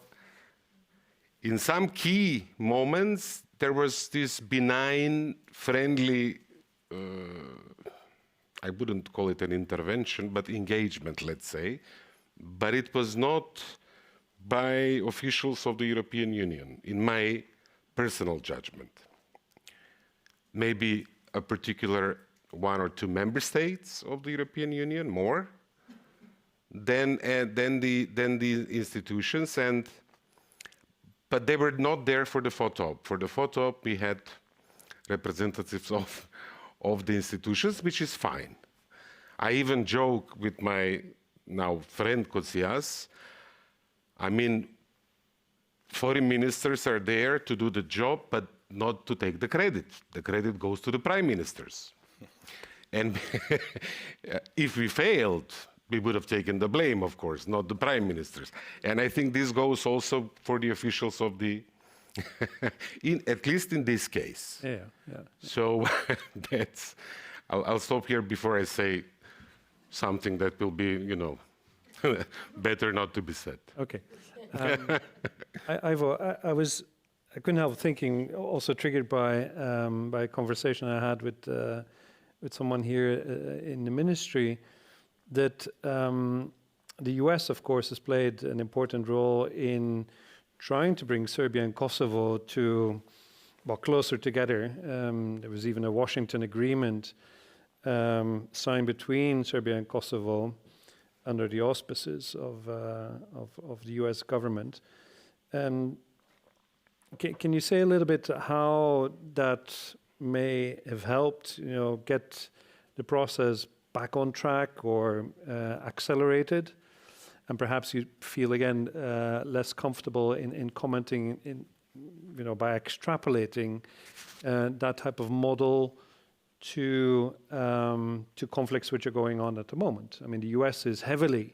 in some key moments, there was this benign, friendly, I wouldn't call it an intervention, but engagement, let's say. But it was not by officials of the European Union, in my personal judgment. Maybe a particular one or two member states of the European Union, more than the institutions, but they were not there for the photo op. For the photo op, we had representatives of the institutions, which is fine. I even joke with my now friend Kotsias. I mean, foreign ministers are there to do the job, but not to take the credit. The credit goes to the prime ministers. And if we failed, we would have taken the blame, of course, not the prime ministers. And I think this goes also for the officials of the, at least in this case. Yeah. So that's, I'll stop here before I say something that will be, better not to be said. Okay. Aivo, I couldn't help thinking, also triggered by a conversation I had with someone here in the ministry, that the US, of course, has played an important role in trying to bring Serbia and Kosovo closer together. There was even a Washington agreement signed between Serbia and Kosovo under the auspices of the US government. Can you say a little bit how that may have helped, get the process back on track or accelerated? And perhaps you feel again less comfortable in commenting by extrapolating that type of model to conflicts which are going on at the moment. I mean, the US is heavily,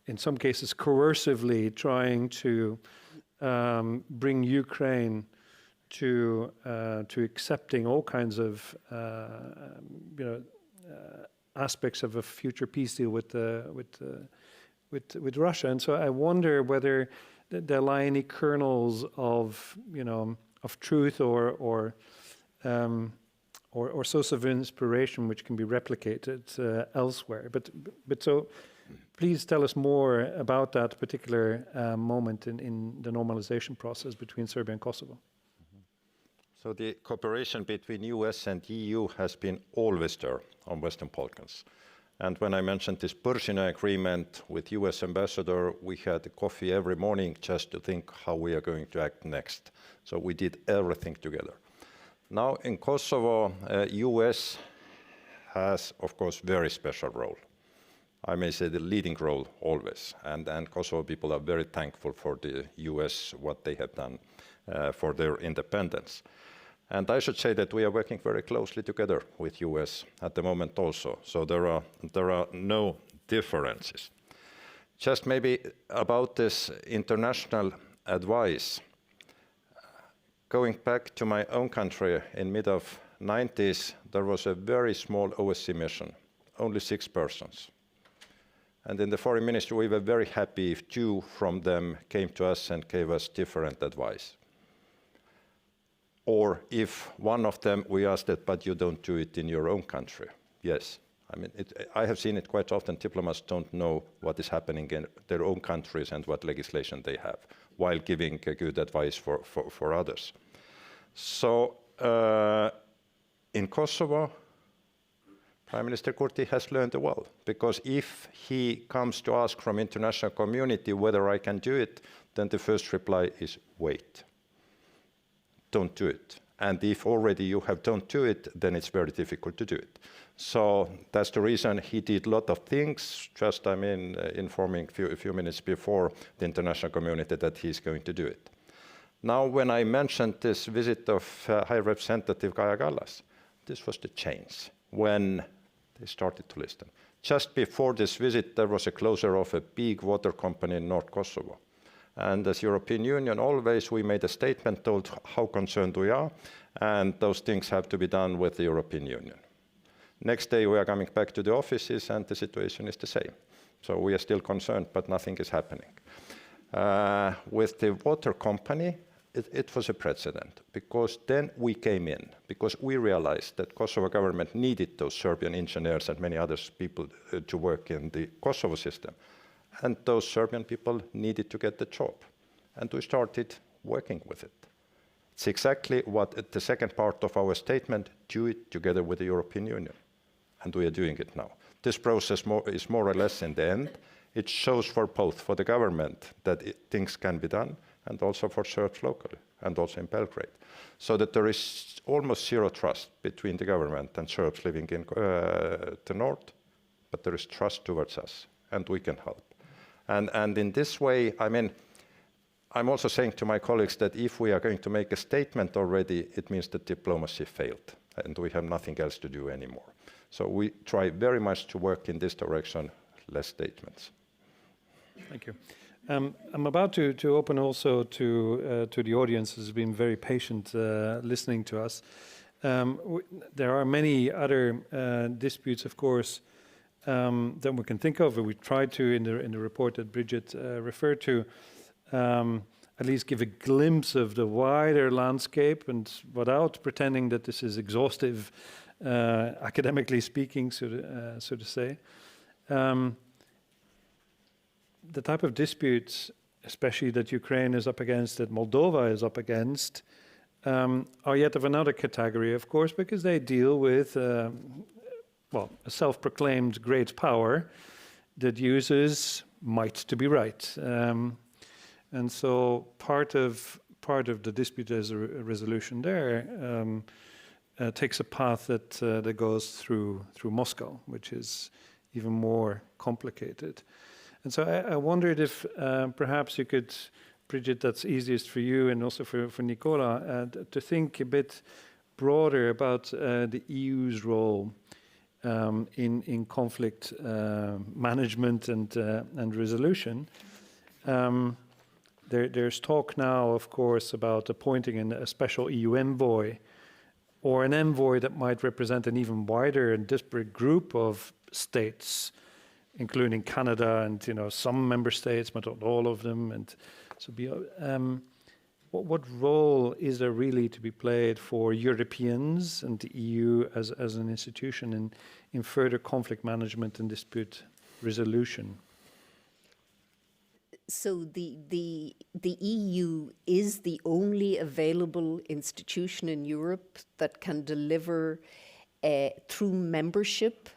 in some cases coercively, trying to bring Ukraine to accepting all kinds of aspects of a future peace deal with with Russia. And so I wonder whether there lie any kernels of, of truth or source of inspiration which can be replicated elsewhere. But so please tell us more about that particular moment in the normalization process between Serbia and Kosovo. So the cooperation between US and EU has been always there on Western Balkans. And when I mentioned this Pershina agreement with US ambassador, we had coffee every morning just to think how we are going to act next. So we did everything together. Now in Kosovo, US has, of course, very special role. I may say the leading role always. And Kosovo people are very thankful for the US, what they have done for their independence. And I should say that we are working very closely together with US at the moment also. So there are no differences. Just maybe about this international advice. Going back to my own country in mid of 90s, there was a very small OSCE mission, only 6 persons. And in the foreign ministry, we were very happy if 2 from them came to us and gave us different advice. Or if one of them, we asked that, but you don't do it in your own country. Yes. I mean, I have seen it quite often. Diplomats don't know what is happening in their own countries and what legislation they have, while giving good advice for others. So in Kosovo, Prime Minister Kurti has learned well, because if he comes to ask from international community whether I can do it, then the first reply is wait. Don't do it. And if already you have don't do it, then it's very difficult to do it. So that's the reason he did a lot of things, just informing a few minutes before the international community that he's going to do it. Now, when I mentioned this visit of High Representative Kaja Kallas, this was the change when they started to listen. Just before this visit, there was a closure of a big water company in North Kosovo. And as European Union, always we made a statement, told how concerned we are, and those things have to be done with the European Union. Next day, we are coming back to the offices, and the situation is the same. So we are still concerned, but nothing is happening. With the water company, it was a precedent, because then we came in, because we realized that Kosovo government needed those Serbian engineers and many other people to work in the Kosovo system. And those Serbian people needed to get the job. And we started working with it. It's exactly what the second part of our statement, do it together with the European Union. And we are doing it now. This process is more or less in the end. It shows for both, for the government, that things can be done, and also for Serbs locally, and also in Belgrade. So that there is almost zero trust between the government and Serbs living in the north, but there is trust towards us, and we can help. And in this way, I'm also saying to my colleagues that if we are going to make a statement already, it means that diplomacy failed, and we have nothing else to do anymore. So we try very much to work in this direction, less statements. Thank you. I'm about to open also to the audience who's been very patient listening to us. There are many other disputes, of course, that we can think of. We tried to, in the report that Brigid referred to, at least give a glimpse of the wider landscape, and without pretending that this is exhaustive, academically speaking, so to say. The type of disputes, especially that Ukraine is up against, that Moldova is up against, are yet of another category, of course, because they deal with a self-proclaimed great power that uses might to be right. And so part of the dispute as a resolution there takes a path that goes through Moscow, which is even more complicated. And so I wondered if perhaps you could, Brigid, that's easiest for you and also for Nikola, to think a bit broader about the EU's role in conflict management and resolution. There's talk now, of course, about appointing a special EU envoy, or an envoy that might represent an even wider and disparate group of states including Canada and some member states, but not all of them. And so, what role is there really to be played for Europeans and the EU as an institution in further conflict management and dispute resolution? So the EU is the only available institution in Europe that can deliver through membership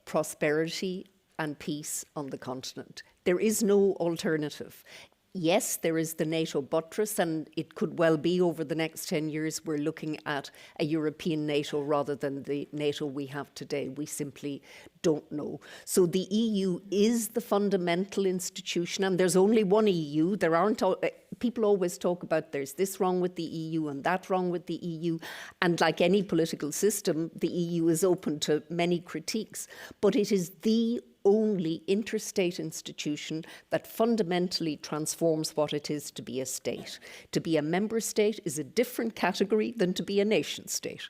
prosperity and peace on the continent. There is no alternative. Yes, there is the NATO buttress, and it could well be over the next 10 years we're looking at a European NATO rather than the NATO we have today. We simply don't know. So the EU is the fundamental institution, and there's only one EU. There aren't, people always talk about there's this wrong with the EU and that wrong with the EU. And like any political system, the EU is open to many critiques. But it is the only interstate institution that fundamentally transforms what it is to be a state. To be a member state is a different category than to be a nation state.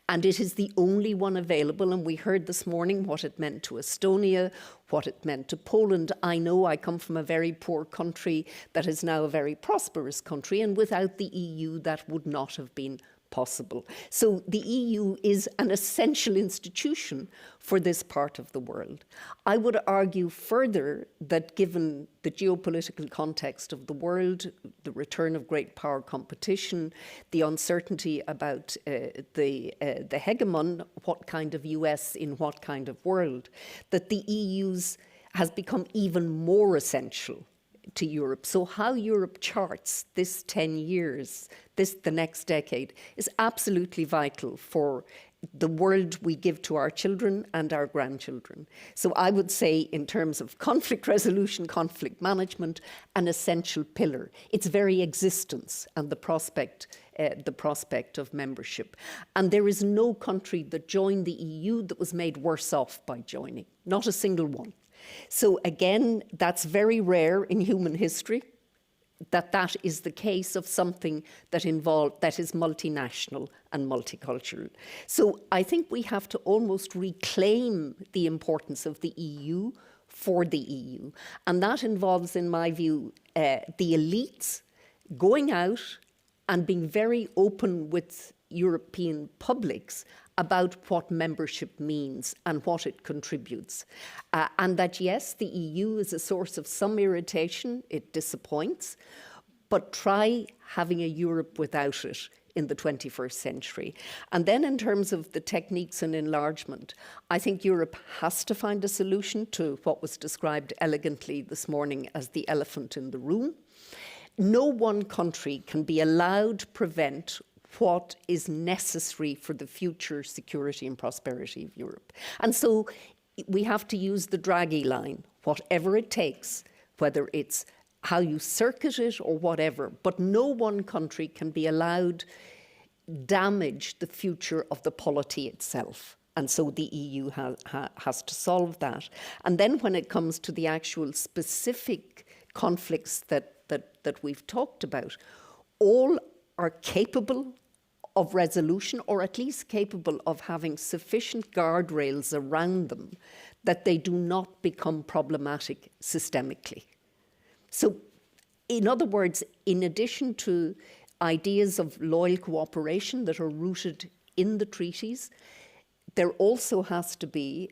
And it is the only one available, and we heard this morning what it meant to Estonia, what it meant to Poland. I know I come from a very poor country that is now a very prosperous country, and without the EU that would not have been possible. So the EU is an essential institution for this part of the world. I would argue further that given the geopolitical context of the world, the return of great power competition, the uncertainty about the hegemon, what kind of US in what kind of world, that the EU's has become even more essential to Europe. So how Europe charts this 10 years, the next decade, is absolutely vital for the world we give to our children and our grandchildren. So I would say in terms of conflict resolution, conflict management, an essential pillar. Its very existence and the prospect of membership. And there is no country that joined the EU that was made worse off by joining, not a single one. So again, that's very rare in human history, that is the case of something that is multinational and multicultural. So I think we have to almost reclaim the importance of the EU for the EU. And that involves, in my view, the elites going out and being very open with European publics about what membership means and what it contributes. And that, yes, the EU is a source of some irritation, it disappoints, but try having a Europe without it in the 21st century. And then in terms of the techniques and enlargement, I think Europe has to find a solution to what was described elegantly this morning as the elephant in the room. No one country can be allowed to prevent what is necessary for the future security and prosperity of Europe. And so we have to use the Draghi line, whatever it takes, whether it's how you circuit it or whatever, but no one country can be allowed damage the future of the polity itself. And so the EU has to solve that. And then when it comes to the actual specific conflicts that we've talked about, all are capable of resolution, or at least capable of having sufficient guardrails around them that they do not become problematic systemically. So, in other words, in addition to ideas of loyal cooperation that are rooted in the treaties, there also has to be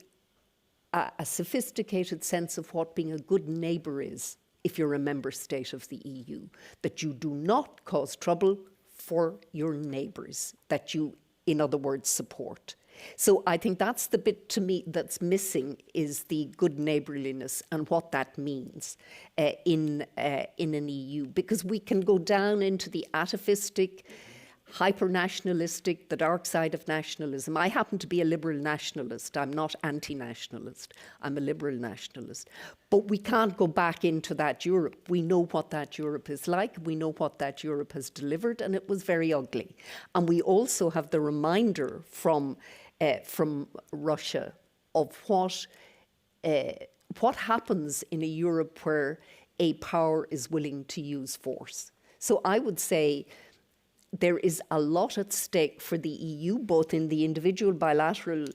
a sophisticated sense of what being a good neighbour is if you're a member state of the EU, that you do not cause trouble for your neighbours, that you, in other words, support. So I think that's the bit to me that's missing, is the good neighbourliness and what that means in an EU, because we can go down into the atavistic, hyper-nationalistic, the dark side of nationalism. I happen to be a liberal nationalist. I'm not anti-nationalist. I'm a liberal nationalist. But we can't go back into that Europe. We know what that Europe is like. We know what that Europe has delivered, and it was very ugly. And we also have the reminder from Russia of what happens in a Europe where a power is willing to use force. So I would say there is a lot at stake for the EU, both in the individual bilateral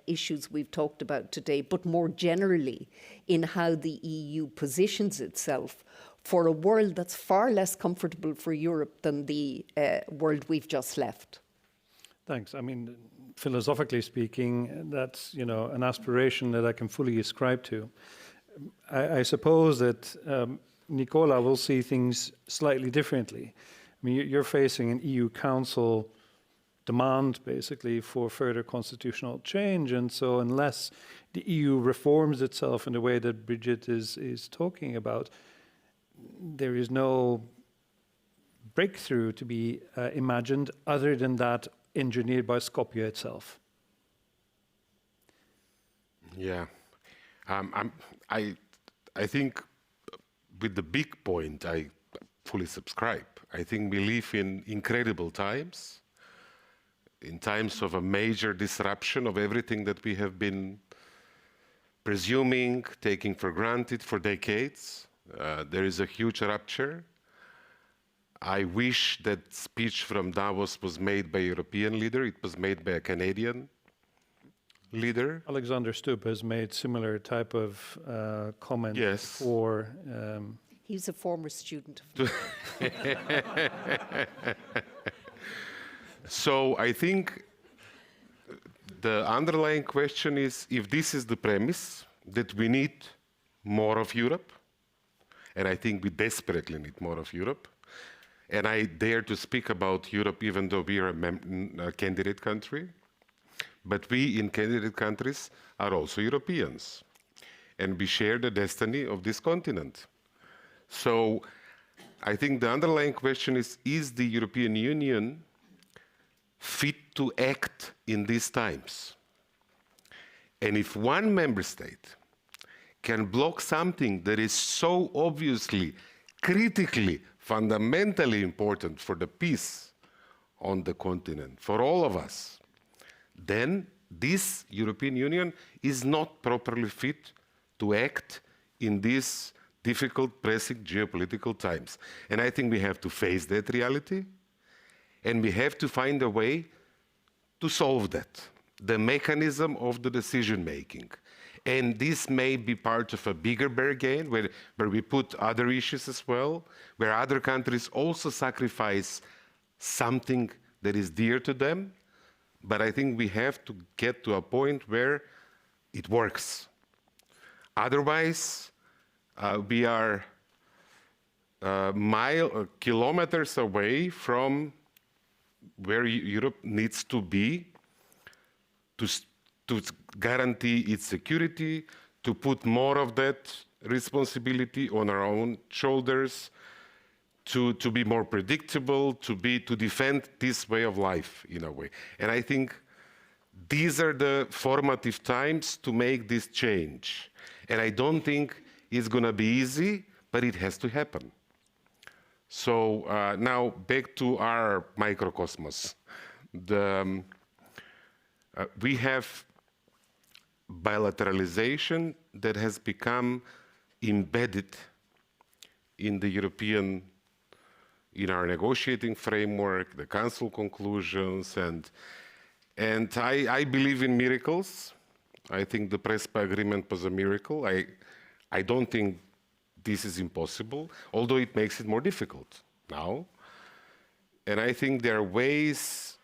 issues we've talked about today, but more generally in how the EU positions itself for a world that's far less comfortable for Europe than the world we've just left. Thanks. I mean, philosophically speaking, that's, you know, an aspiration that I can fully ascribe to. I suppose that Nikola will see things slightly differently. I mean, you're facing an EU Council demand, basically, for further constitutional change, and so unless the EU reforms itself in the way that Brigid is talking about, there is no breakthrough to be imagined other than that engineered by Skopje itself. Yeah, I think with the big point, I fully subscribe. I think we live in incredible times, in times of a major disruption of everything that we have been presuming, taking for granted for decades. There is a huge rupture. I wish that speech from Davos was made by a European leader. It was made by a Canadian leader. Alexander Stubb has made similar type of comment. Yes. For he's a former student of So I think the underlying question is, if this is the premise, that we need more of Europe, and I think we desperately need more of Europe, and I dare to speak about Europe even though we are a candidate country, but we in candidate countries are also Europeans, and we share the destiny of this continent. So I think the underlying question is the European Union fit to act in these times? And if one member state can block something that is so obviously, critically, fundamentally important for the peace on the continent, for all of us, then this European Union is not properly fit to act in these difficult, pressing geopolitical times. And I think we have to face that reality, and we have to find a way to solve that, the mechanism of the decision-making. And this may be part of a bigger bargain where we put other issues as well, where other countries also sacrifice something that is dear to them. But I think we have to get to a point where it works. Otherwise, we are kilometers away from where Europe needs to be to guarantee its security, to put more of that responsibility on our own shoulders, to be more predictable, to defend this way of life in a way. And I think these are the formative times to make this change. And I don't think it's going to be easy, but it has to happen. So now back to our microcosmos. We have bilateralization that has become embedded in the European, in our negotiating framework, the Council conclusions, and I believe in miracles. I think the Prespa agreement was a miracle. I don't think this is impossible, although it makes it more difficult now. And I think there are ways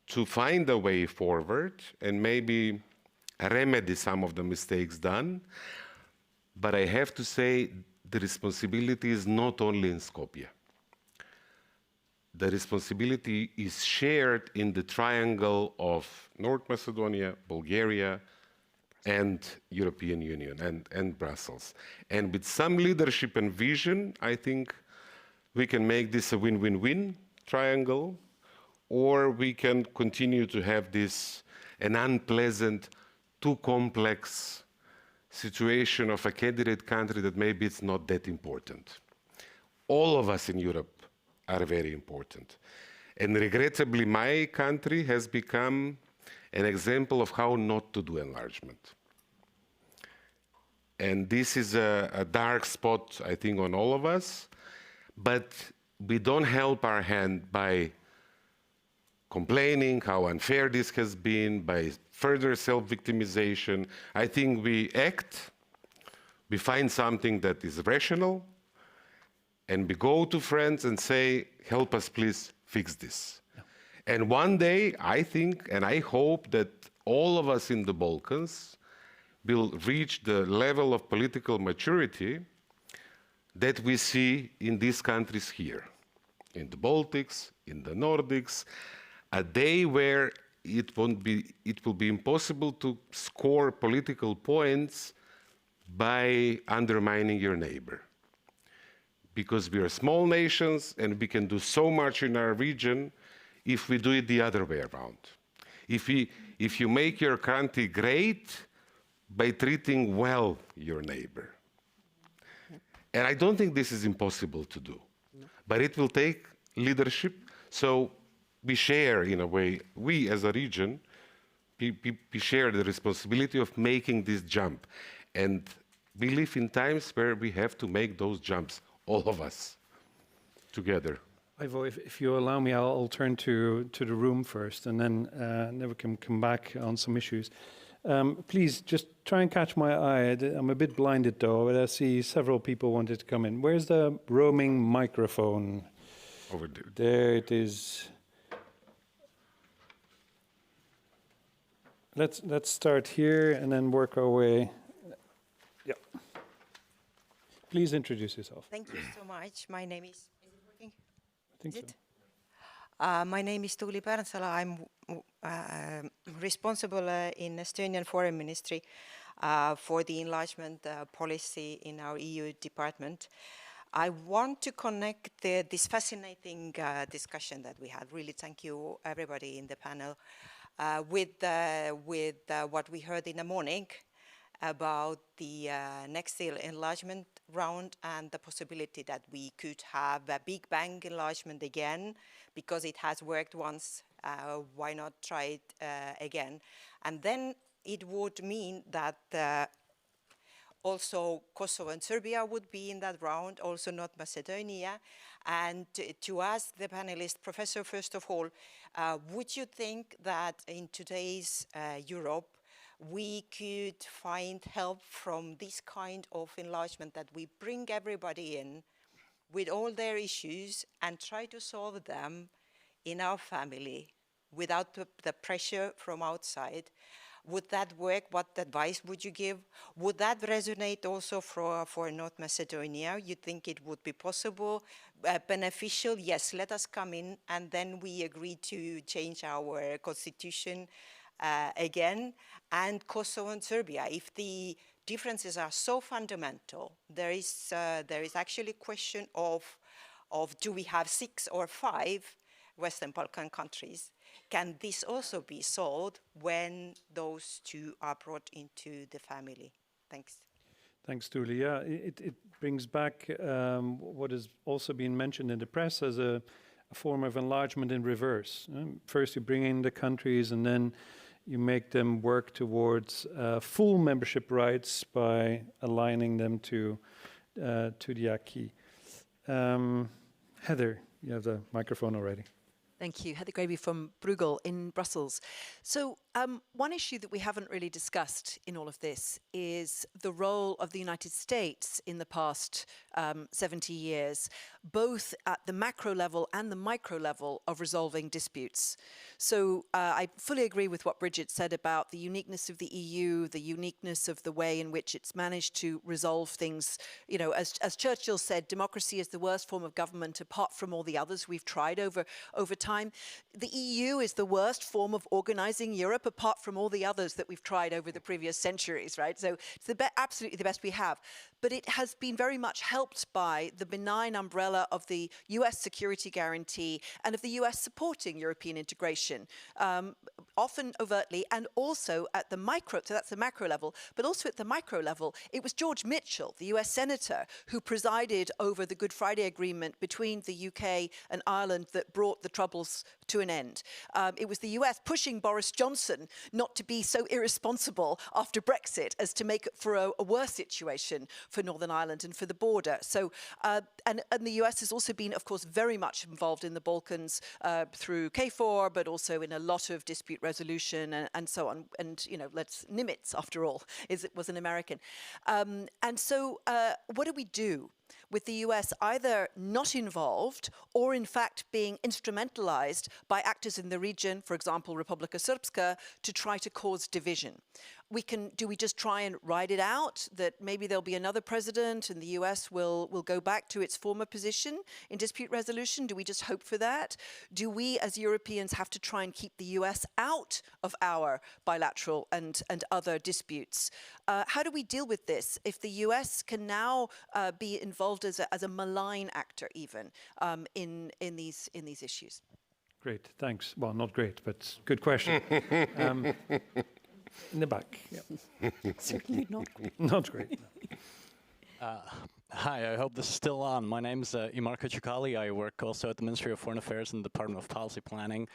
to find a way forward and maybe remedy some of the mistakes done. But I have to say the responsibility is not only in Skopje. The responsibility is shared in the triangle of North Macedonia, Bulgaria, and European Union and Brussels. And with some leadership and vision, I think we can make this a win-win-win triangle, or we can continue to have this an unpleasant, too complex situation of a candidate country that maybe it's not that important. All of us in Europe are very important. And regrettably, my country has become an example of how not to do enlargement. And this is a dark spot, I think, on all of us. But we don't help our hand by complaining how unfair this has been, by further self-victimization. I think we act, we find something that is rational, and we go to friends and say, help us please fix this. Yeah. And one day, I think, and I hope that all of us in the Balkans will reach the level of political maturity that we see in these countries here, in the Baltics, in the Nordics, a day where it will be impossible to score political points by undermining your neighbor. Because we are small nations and we can do so much in our region if we do it the other way around. If you make your country great by treating well your neighbor. And I don't think this is impossible to do, but it will take leadership. So we share, in a way, we as a region, we share the responsibility of making this jump. And we live in times where we have to make those jumps, all of us, together. Aivo, if you allow me, I'll turn to the room first, and then we can come back on some issues. Please, just try and catch my eye. I'm a bit blinded, though, but I see several people wanted to come in. Where's the roaming microphone? Over there. There it is. Let's start here and then work our way. Yeah. Please introduce yourself. Thank you so much. My name is it working? I think so. My name is Tuuli Pärnsala. I'm responsible in Estonian Foreign Ministry for the enlargement policy in our EU department. I want to connect this fascinating discussion that we had. Really, thank you everybody in the panel with what we heard in the morning about the next enlargement round and the possibility that we could have a big bang enlargement again because it has worked once. Why not try it again? And then it would mean that also Kosovo and Serbia would be in that round, also North Macedonia. And to ask the panelist, Professor, first of all, would you think that in today's Europe, we could find help from this kind of enlargement, that we bring everybody in with all their issues and try to solve them in our family without the pressure from outside? Would that work? What advice would you give? Would that resonate also for North Macedonia? You think it would be possible, beneficial? Yes, let us come in, and then we agree to change our constitution again. And Kosovo and Serbia, if the differences are so fundamental, there is actually a question of do we have 6 or 5 Western Balkan countries? Can this also be solved when those two are brought into the family? Thanks. Thanks, Tuuli. Yeah, it brings back what has also been mentioned in the press as a form of enlargement in reverse. First, you bring in the countries, and then you make them work towards full membership rights by aligning them to the acquis. Heather, you have the microphone already. Thank you. Heather Gravy from Bruegel in Brussels. So one issue that we haven't really discussed in all of this is the role of the United States in the past 70 years, both at the macro level and the micro level of resolving disputes. So I fully agree with what Brigid said about the uniqueness of the EU, the uniqueness of the way in which it's managed to resolve things. You know, as Churchill said, democracy is the worst form of government apart from all the others we've tried over time. The EU is the worst form of organizing Europe apart from all the others that we've tried over the previous centuries, right? So it's absolutely the best we have. But it has been very much helped by the benign umbrella of the US security guarantee and of the US supporting European integration, often overtly, and also at the micro, so that's the macro level, but also at the micro level, it was George Mitchell, the US senator, who presided over the Good Friday Agreement between the UK and Ireland that brought the troubles troubles to an end. It was the US pushing Boris Johnson not to be so irresponsible after Brexit as to make it for a worse situation for Northern Ireland and for the border. So, and the US has also been, of course, very much involved in the Balkans through KFOR, but also in a lot of dispute resolution and so on. And, you know, Nimitz, after all, was an American. And so what do we do with the US either not involved or in fact being instrumentalized by actors in the region, for example, Republika Srpska, to try to cause division? Do we just try and ride it out, that maybe there'll be another president and the US will go back to its former position in dispute resolution? Do we just hope for that? Do we as Europeans have to try and keep the US out of our bilateral and other disputes? How do we deal with this if the US can now be involved as a malign actor even in these issues? Great, thanks. Well, not great, but good question. In the back. Yeah. Certainly not. Not great. Hi, I hope this is still on. My name is Imarko Chukali. I work also at the Ministry of Foreign Affairs and the Department of Policy Planning.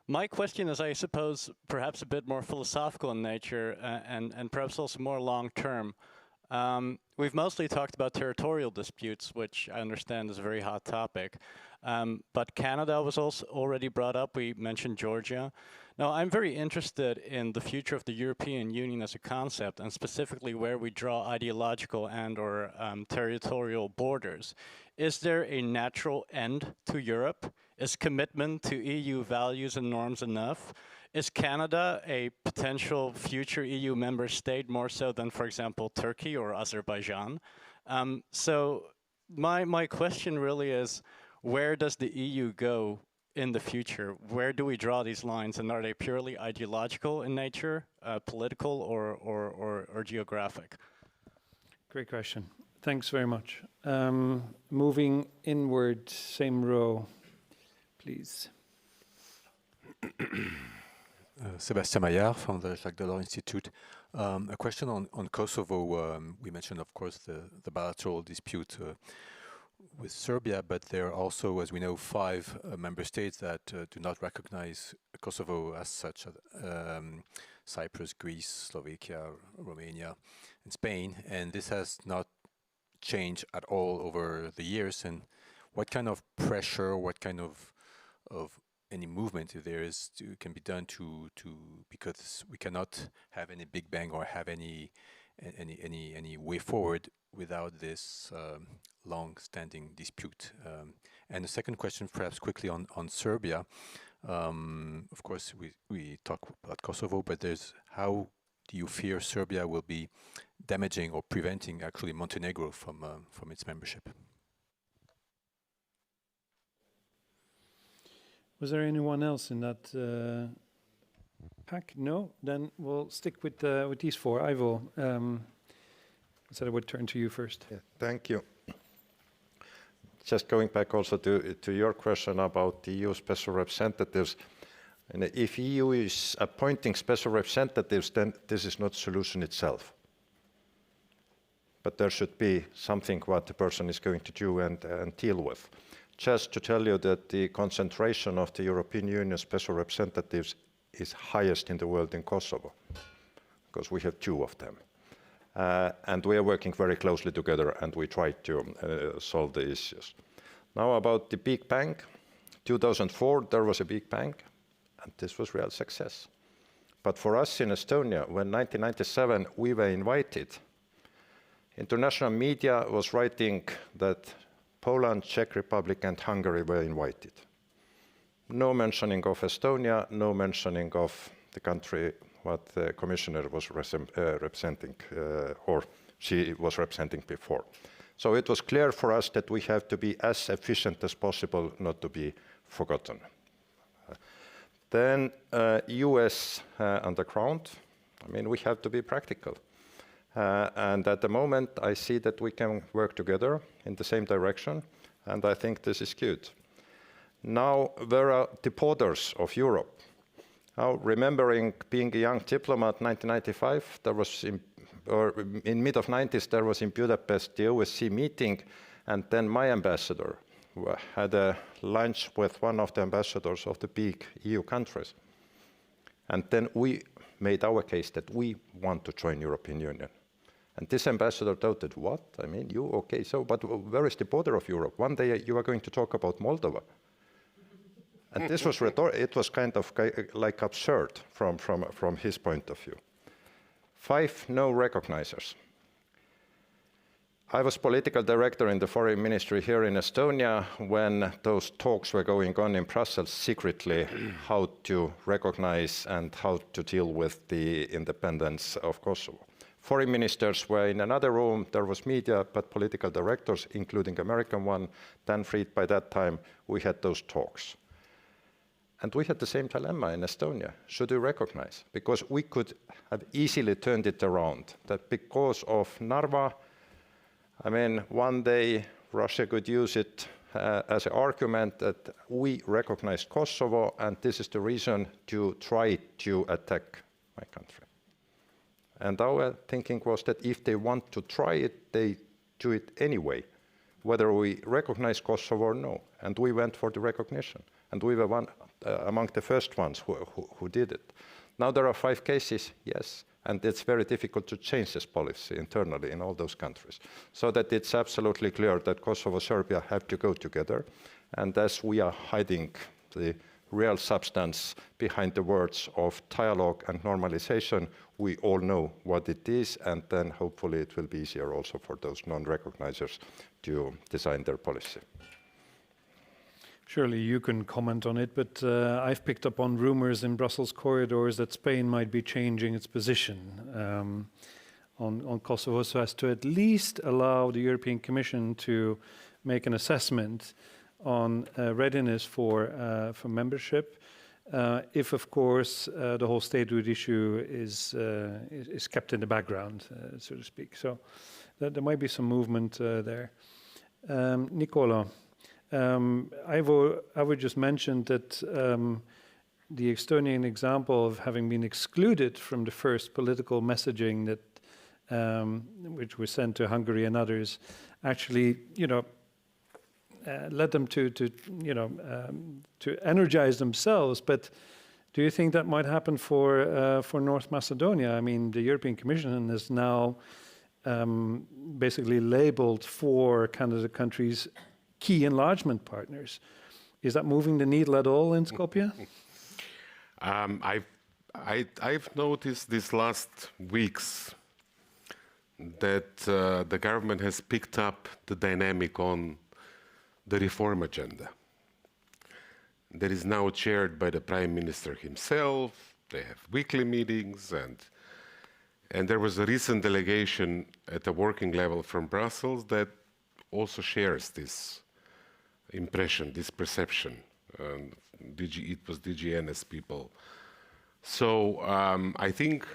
My question is, I suppose, perhaps a bit more philosophical in nature and perhaps also more long-term. We've mostly talked about territorial disputes, which I understand is a very hot topic. But Canada was also already brought up. We mentioned Georgia. Now, I'm very interested in the future of the European Union as a concept, and specifically where we draw ideological and/or territorial borders. Is there a natural end to Europe? Is commitment to EU values and norms enough? Is Canada a potential future EU member state more so than, for example, Turkey or Azerbaijan? So my question really is, where does the EU go in the future? Where do we draw these lines, and are they purely ideological in nature, political, or geographic? Great question. Thanks very much. Moving inward, same row, please. Sébastien Maillard from the Jacques Delors Institute. A question on Kosovo. We mentioned, of course, the bilateral dispute with Serbia, but there are also, as we know, 5 member states that do not recognize Kosovo as such: Cyprus, Greece, Slovakia, Romania, and Spain. And this has not changed at all over the years. And what kind of pressure, what kind of any movement there is can be done to because we cannot have any big bang or have any way forward without this long-standing dispute. And the second question, perhaps quickly on Serbia. Of course, we talk about Kosovo, but how do you fear Serbia will be damaging or preventing actually Montenegro from its membership? Was there anyone else in that pack? No? Then we'll stick with these 4. Aivo, I said I would turn to you first. Yeah, thank you. Just going back also to your question about the EU special representatives. And if EU is appointing special representatives, then this is not solution itself. But there should be something what the person is going to do and deal with. Just to tell you that the concentration of the European Union special representatives is highest in the world in Kosovo, because we have 2 of them. And we are working very closely together, and we try to solve the issues. Now about the Big Bang. 2004, there was a Big Bang, and this was real success. But for us in Estonia, when 1997 we were invited, international media was writing that Poland, Czech Republic, and Hungary were invited. No mentioning of Estonia, no mentioning of the country what the commissioner was representing, or she was representing before. So it was clear for us that we have to be as efficient as possible, not to be forgotten. Then US on the ground. I mean, we have to be practical. And at the moment, I see that we can work together in the same direction, and I think this is good. Now, where are the borders of Europe? Now, remembering being a young diplomat, 1995, there was in mid of 90s, there was in Budapest the OSCE meeting, and then my ambassador had a lunch with one of the ambassadors of the big EU countries. And then we made our case that we want to join European Union. And this ambassador doubted, what? I mean, you, okay, so, but where is the border of Europe? One day you are going to talk about Moldova. And this was it was kind of like absurd from his point of view. 5 no recognizers. I was political director in the foreign ministry here in Estonia when those talks were going on in Brussels secretly, how to recognize and how to deal with the independence of Kosovo. Foreign ministers were in another room, there was media, but political directors, including American one, Dan Fried by that time, we had those talks. And we had the same dilemma in Estonia. Should we recognize? Because we could have easily turned it around, that because of Narva, I mean, one day Russia could use it as an argument that we recognize Kosovo and this is the reason to try to attack my country. And our thinking was that if they want to try it, they do it anyway, whether we recognize Kosovo or no. And we went for the recognition. And we were among the first ones who did it. Now there are 5 cases, yes, and it's very difficult to change this policy internally in all those countries. So that it's absolutely clear that Kosovo and Serbia have to go together. And as we are hiding the real substance behind the words of dialogue and normalization, we all know what it is, and then hopefully it will be easier also for those non-recognizers to design their policy. Surely you can comment on it, but I've picked up on rumors in Brussels corridors that Spain might be changing its position on Kosovo so as to at least allow the European Commission to make an assessment on readiness for membership, if, of course, the whole statehood issue is kept in the background, so to speak. So there might be some movement there. Nikola. Aivo just mentioned that the Estonian example of having been excluded from the first political messaging that which was sent to Hungary and others, actually, led them to energize themselves. But do you think that might happen for North Macedonia? I mean, the European Commission has now basically labeled 4 candidate countries key enlargement partners. Is that moving the needle at all in Skopje? I've noticed these last weeks that the government has picked up the dynamic on the reform agenda. That is now chaired by the Prime Minister himself. They have weekly meetings, and there was a recent delegation at the working level from Brussels that also shares this impression, this perception. It was DGNS people. So I think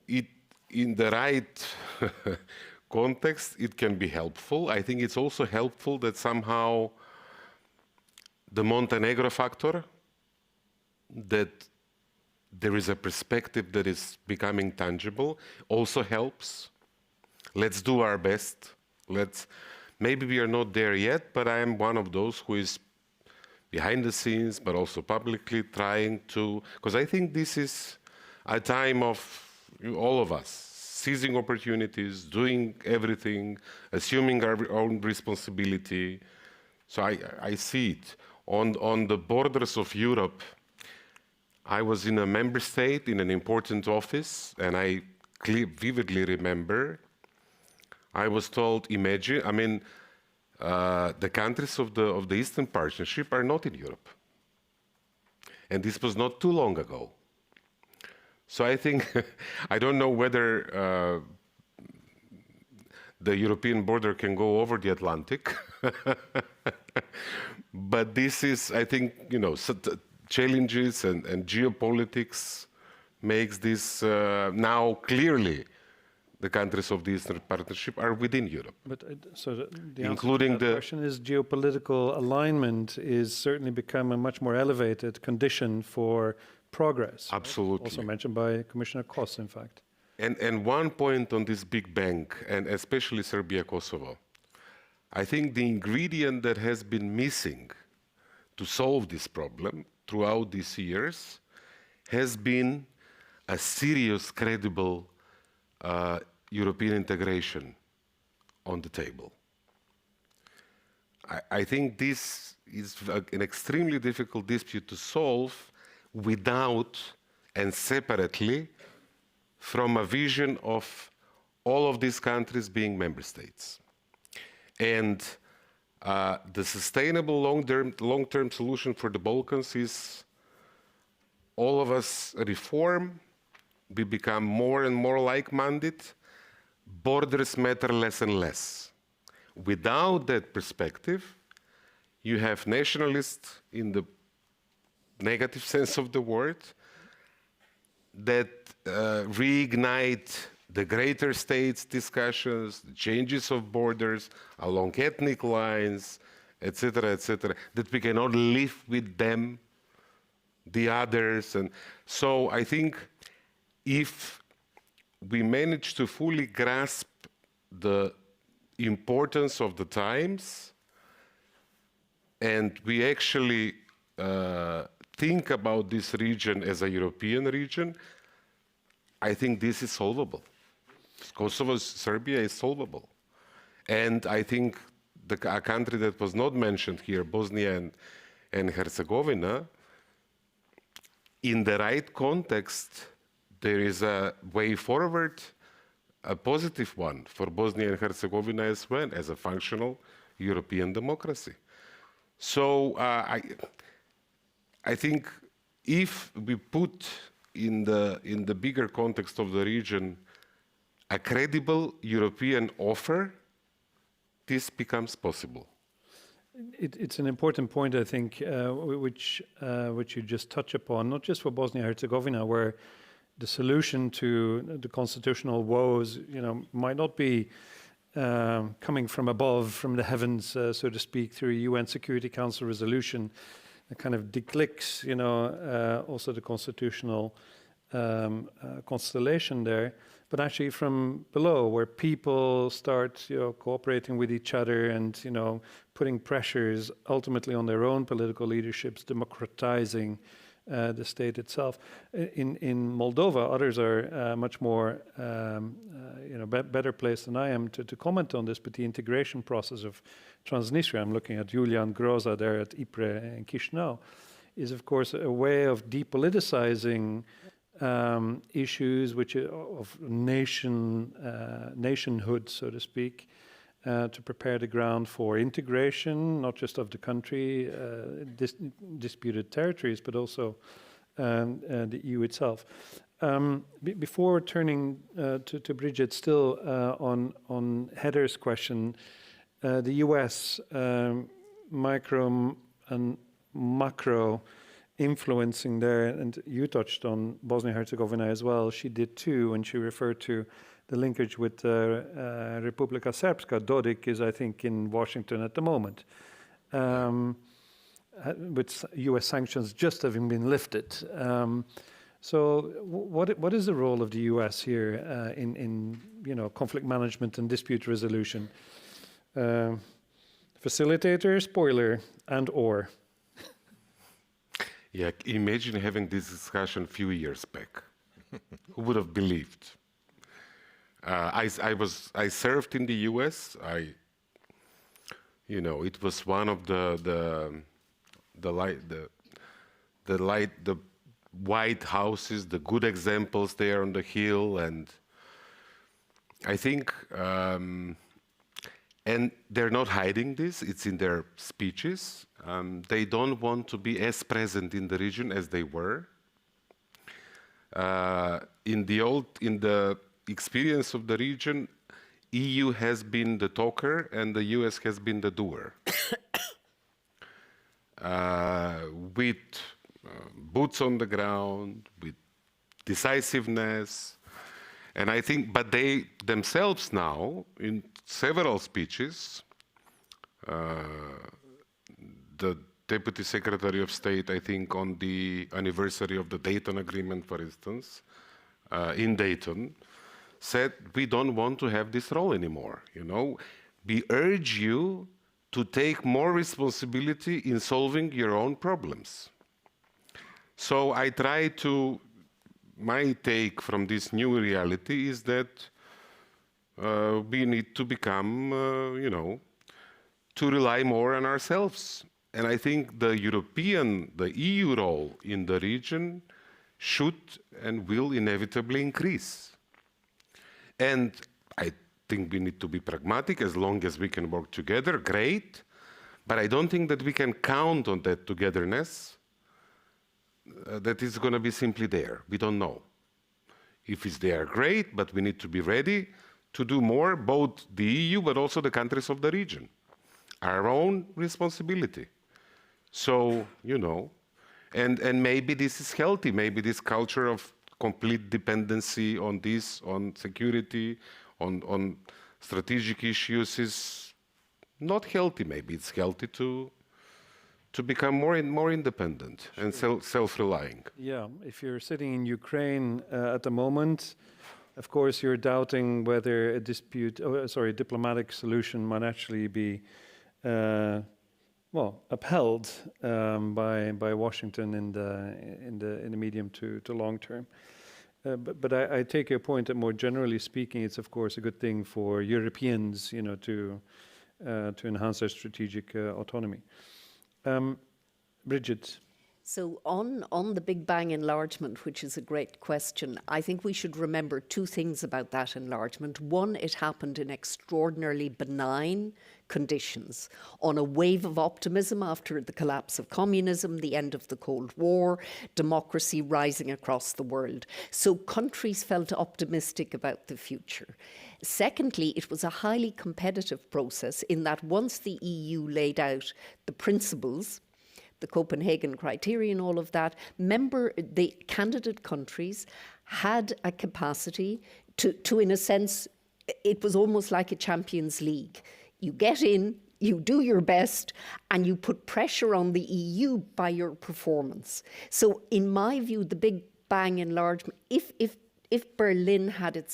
in the right context, it can be helpful. I think it's also helpful that somehow the Montenegro factor, that there is a perspective that is becoming tangible, also helps. Let's do our best. Maybe we are not there yet, but I am one of those who is behind the scenes, but also publicly trying to, because I think this is a time of all of us seizing opportunities, doing everything, assuming our own responsibility. So I see it. On the borders of Europe, I was in a member state in an important office, and I vividly remember I was told, imagine, I mean, the countries of the Eastern Partnership are not in Europe. And this was not too long ago. So I think, I don't know whether the European border can go over the Atlantic. But this is, I think, challenges and geopolitics makes this now clearly the countries of the Eastern Partnership are within Europe. But so the including answer to that question is geopolitical alignment is certainly become a much more elevated condition for progress. Absolutely. Right? Also mentioned by Commissioner Kos, in fact. And one point on this big bang, and especially Serbia-Kosovo. I think the ingredient that has been missing to solve this problem throughout these years has been a serious, credible European integration on the table. I think this is an extremely difficult dispute to solve without and separately from a vision of all of these countries being member states. And the sustainable long-term solution for the Balkans is all of us reform, we become more and more like-minded, borders matter less and less. Without that perspective, you have nationalists in the negative sense of the word that reignite the greater states discussions, the changes of borders along ethnic lines, etc., that we cannot live with them, the others. And so I think if we manage to fully grasp the importance of the times and we actually think about this region as a European region, I think this is solvable. Kosovo, Serbia is solvable. And I think a country that was not mentioned here, Bosnia and Herzegovina, in the right context, there is a way forward, a positive one for Bosnia and Herzegovina as well, as a functional European democracy. So I think if we put in the bigger context of the region a credible European offer, this becomes possible. It's an important point, I think, which you just touch upon, not just for Bosnia and Herzegovina, where the solution to the constitutional woes, might not be coming from above, from the heavens, so to speak, through a UN Security Council resolution that kind of declicks, also the constitutional constellation there, but actually from below, where people start, cooperating with each other and, putting pressures ultimately on their own political leaderships, democratizing the state itself. In Moldova, others are much more, better placed than I am to comment on this, but the integration process of Transnistria, I'm looking at Julian Groza there at Ypres and Chisinau, is of course a way of depoliticizing issues of nationhood, so to speak, to prepare the ground for integration, not just of the country, disputed territories, but also the EU itself. Before turning to Brigid, still on Heather's question, the US micro and macro influencing there, and you touched on Bosnia-Herzegovina as well. She did too, when she referred to the linkage with Republika Srpska. Dodik is, I think, in Washington at the moment, with US sanctions just having been lifted. So what is the role of the US here in conflict management and dispute resolution? Facilitator, spoiler, and or? Yeah, imagine having this discussion a few years back. Who would have believed? I served in the U.S. It was one of the White Houses, the good examples there on the Hill, and I think, and they're not hiding this. It's in their speeches. They don't want to be as present in the region as they were. In the experience of the region, EU has been the talker and the US has been the doer. With boots on the ground, with decisiveness. And I think, but they themselves now, in several speeches, the Deputy Secretary of State, I think on the anniversary of the Dayton Agreement, for instance, in Dayton, said we don't want to have this role anymore. we urge you to take more responsibility in solving your own problems. So I try to, my take from this new reality is that we need to become, to rely more on ourselves. And I think the EU role in the region should and will inevitably increase. And I think we need to be pragmatic. As long as we can work together, great. But I don't think that we can count on that togetherness, that is going to be simply there. We don't know. If it's there, great, but we need to be ready to do more, both the EU, but also the countries of the region. Our own responsibility. So, and maybe this is healthy. Maybe this culture of complete dependency on this, on security, on strategic issues is not healthy. Maybe it's healthy to become more independent and self-relying. Yeah, if you're sitting in Ukraine at the moment, of course you're doubting whether a diplomatic solution might actually be upheld by Washington in the medium to long term. But I take your point that more generally speaking, it's of course a good thing for Europeans, to enhance their strategic autonomy. Brigid. So on the Big Bang enlargement, which is a great question, I think we should remember two things about that enlargement. One, it happened in extraordinarily benign conditions, on a wave of optimism after the collapse of communism, the end of the Cold War, democracy rising across the world. So countries felt optimistic about the future. Secondly, it was a highly competitive process in that once the EU laid out the principles, the Copenhagen criteria and all of that, the candidate countries had a capacity to, in a sense, it was almost like a Champions League. You get in, you do your best, and you put pressure on the EU by your performance. So in my view, the Big Bang enlargement, if Berlin had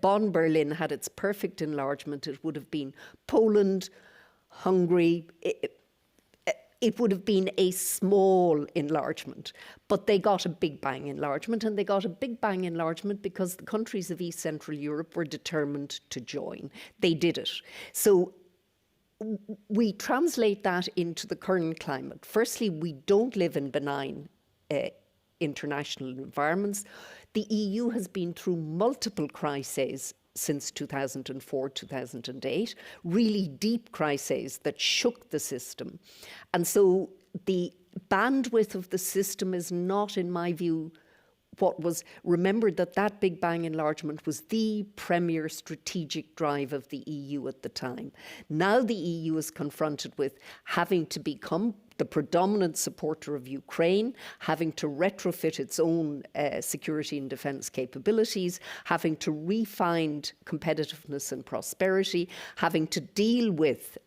Bonn Berlin had its perfect enlargement, it would have been Poland, Hungary. It would have been a small enlargement, but they got a Big Bang enlargement, and they got a Big Bang enlargement because the countries of East Central Europe were determined to join. They did it. So we translate that into the current climate. Firstly, we don't live in benign international environments. The EU has been through multiple crises since 2004, 2008, really deep crises that shook the system. And so the bandwidth of the system is not, in my view, what was remembered, that Big Bang enlargement was the premier strategic drive of the EU at the time. Now the EU is confronted with having to become the predominant supporter of Ukraine, having to retrofit its own security and defence capabilities, having to re-find competitiveness and prosperity, having to deal with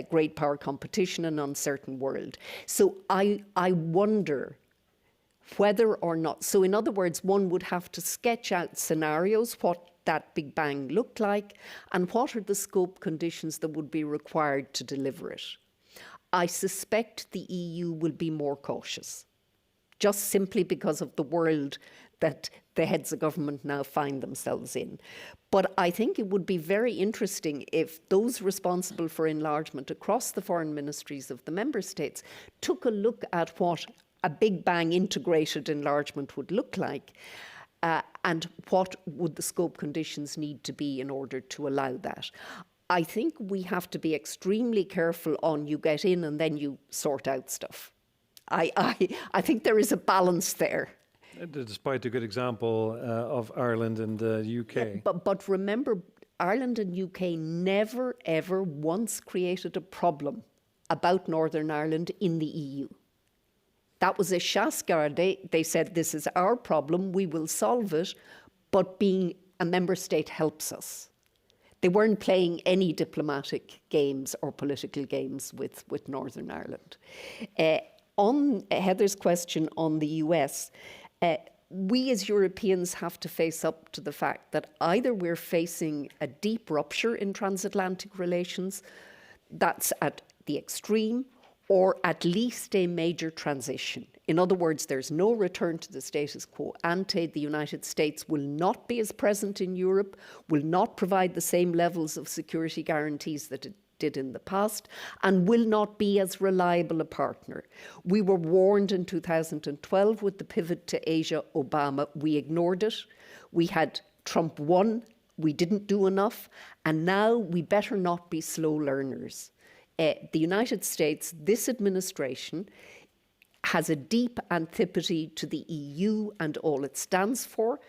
great power competition in an uncertain world. So I wonder whether or not, so in other words, one would have to sketch out scenarios, what that Big Bang looked like, and what are the scope conditions that would be required to deliver it. I suspect the EU will be more cautious, just simply because of the world that the heads of government now find themselves in. But I think it would be very interesting if those responsible for enlargement across the foreign ministries of the member states took a look at what a Big Bang integrated enlargement would look like, and what would the scope conditions need to be in order to allow that. I think we have to be extremely careful on you get in and then you sort out stuff. I think there is a balance there. Despite a good example of Ireland and the UK. Yeah, but remember, Ireland and UK never, ever once created a problem about Northern Ireland in the EU. That was a Shaskar. They said, this is our problem, we will solve it, but being a member state helps us. They weren't playing any diplomatic games or political games with Northern Ireland. On Heather's question on the US, we as Europeans have to face up to the fact that either we're facing a deep rupture in transatlantic relations, that's at the extreme, or at least a major transition. In other words, there's no return to the status quo ante. The United States will not be as present in Europe, will not provide the same levels of security guarantees that it did in the past, and will not be as reliable a partner. We were warned in 2012 with the pivot to Asia, Obama. We ignored it. We had Trump won. We didn't do enough. And now we better not be slow learners. The United States, this administration, has a deep antipathy to the EU and all it stands for.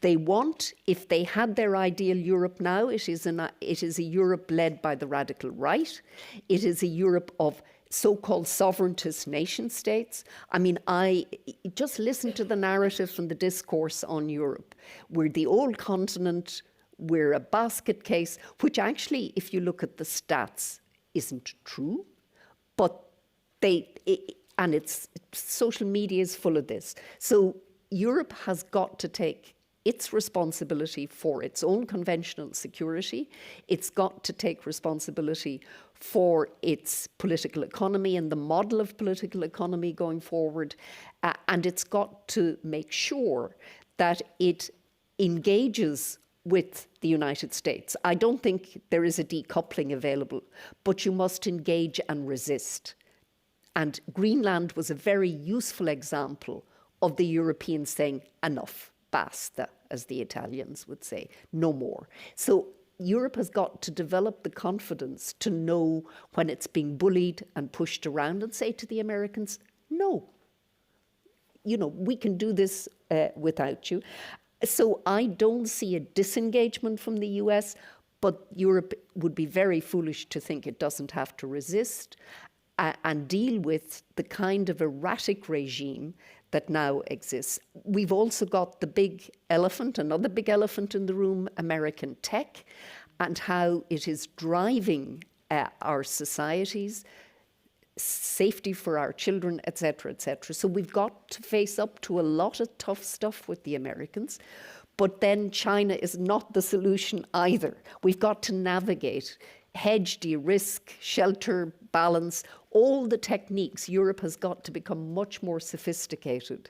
They want, if they had their ideal Europe now, it is a Europe led by the radical right. It is a Europe of so-called sovereigntist nation states. I mean, I just listen to the narrative and the discourse on Europe. We're the old continent, we're a basket case, which actually, if you look at the stats, isn't true, but and it's social media is full of this. So Europe has got to take its responsibility for its own conventional security. It's got to take responsibility for its political economy and the model of political economy going forward. And it's got to make sure that it engages with the United States. I don't think there is a decoupling available, but you must engage and resist. And Greenland was a very useful example of the Europeans saying, enough, basta, as the Italians would say, no more. So Europe has got to develop the confidence to know when it's being bullied and pushed around and say to the Americans, no, we can do this without you. So I don't see a disengagement from the US, but Europe would be very foolish to think it doesn't have to resist and deal with the kind of erratic regime that now exists. We've also got the big elephant, another big elephant in the room, American tech, and how it is driving our societies, safety for our children, etc., etc. So we've got to face up to a lot of tough stuff with the Americans, but then China is not the solution either. We've got to navigate, hedge, de-risk, shelter, balance, all the techniques. Europe has got to become much more sophisticated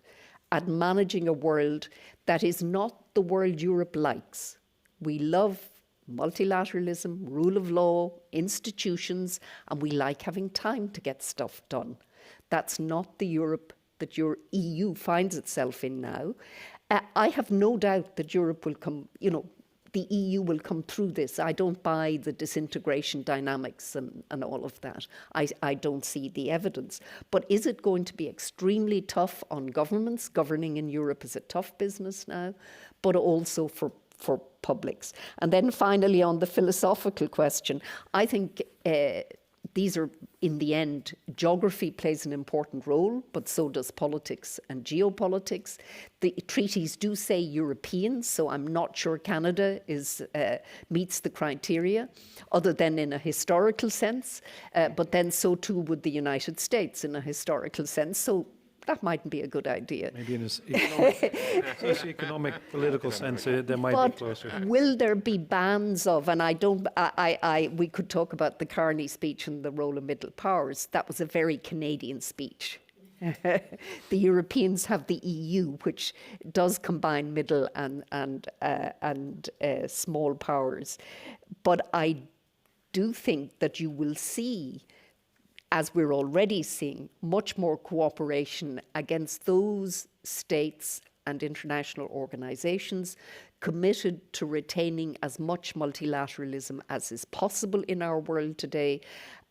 at managing a world that is not the world Europe likes. We love multilateralism, rule of law, institutions, and we like having time to get stuff done. That's not the Europe that your EU finds itself in now. I have no doubt that Europe will come, the EU will come through this. I don't buy the disintegration dynamics and all of that. I don't see the evidence. But is it going to be extremely tough on governments? Governing in Europe is a tough business now, but also for publics. And then finally, on the philosophical question, I think these are, in the end, geography plays an important role, but so does politics and geopolitics. The treaties do say European, so I'm not sure Canada meets the criteria, other than in a historical sense, but then so too would the United States in a historical sense. So that mightn't be a good idea. Maybe in a socioeconomic, political sense, there might be closer. Will there be bans of, and we could talk about the Carney speech and the role of middle powers. That was a very Canadian speech. The Europeans have the EU, which does combine middle and small powers. But I do think that you will see, as we're already seeing, much more cooperation against those states and international organizations committed to retaining as much multilateralism as is possible in our world today,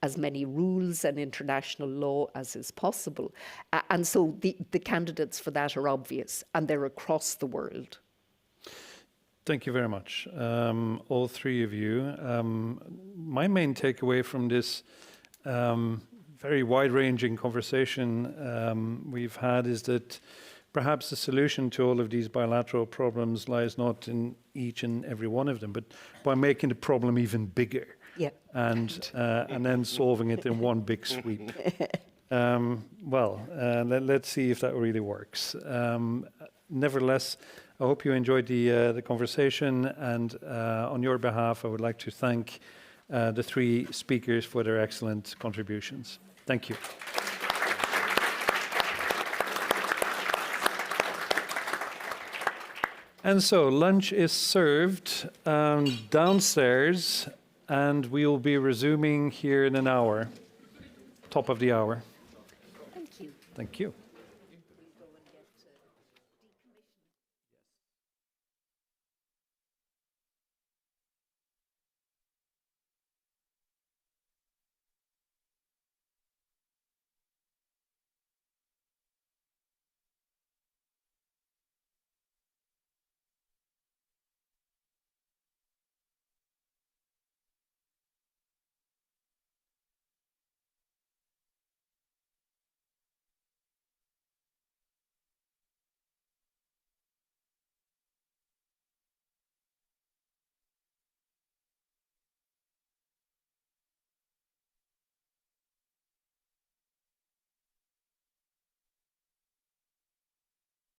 as many rules and international law as is possible. And so the candidates for that are obvious, and they're across the world. Thank you very much, all three of you. My main takeaway from this very wide-ranging conversation we've had is that perhaps the solution to all of these bilateral problems lies not in each and every one of them, but by making the problem even bigger, and then solving it in one big sweep. Let's see if that really works. nevertheless, I hope you enjoyed the conversation, and on your behalf, I would like to thank the three speakers for their excellent contributions. Thank you. And so lunch is served downstairs, and we will be resuming here in an hour, top of the hour. Thank you. Thank you.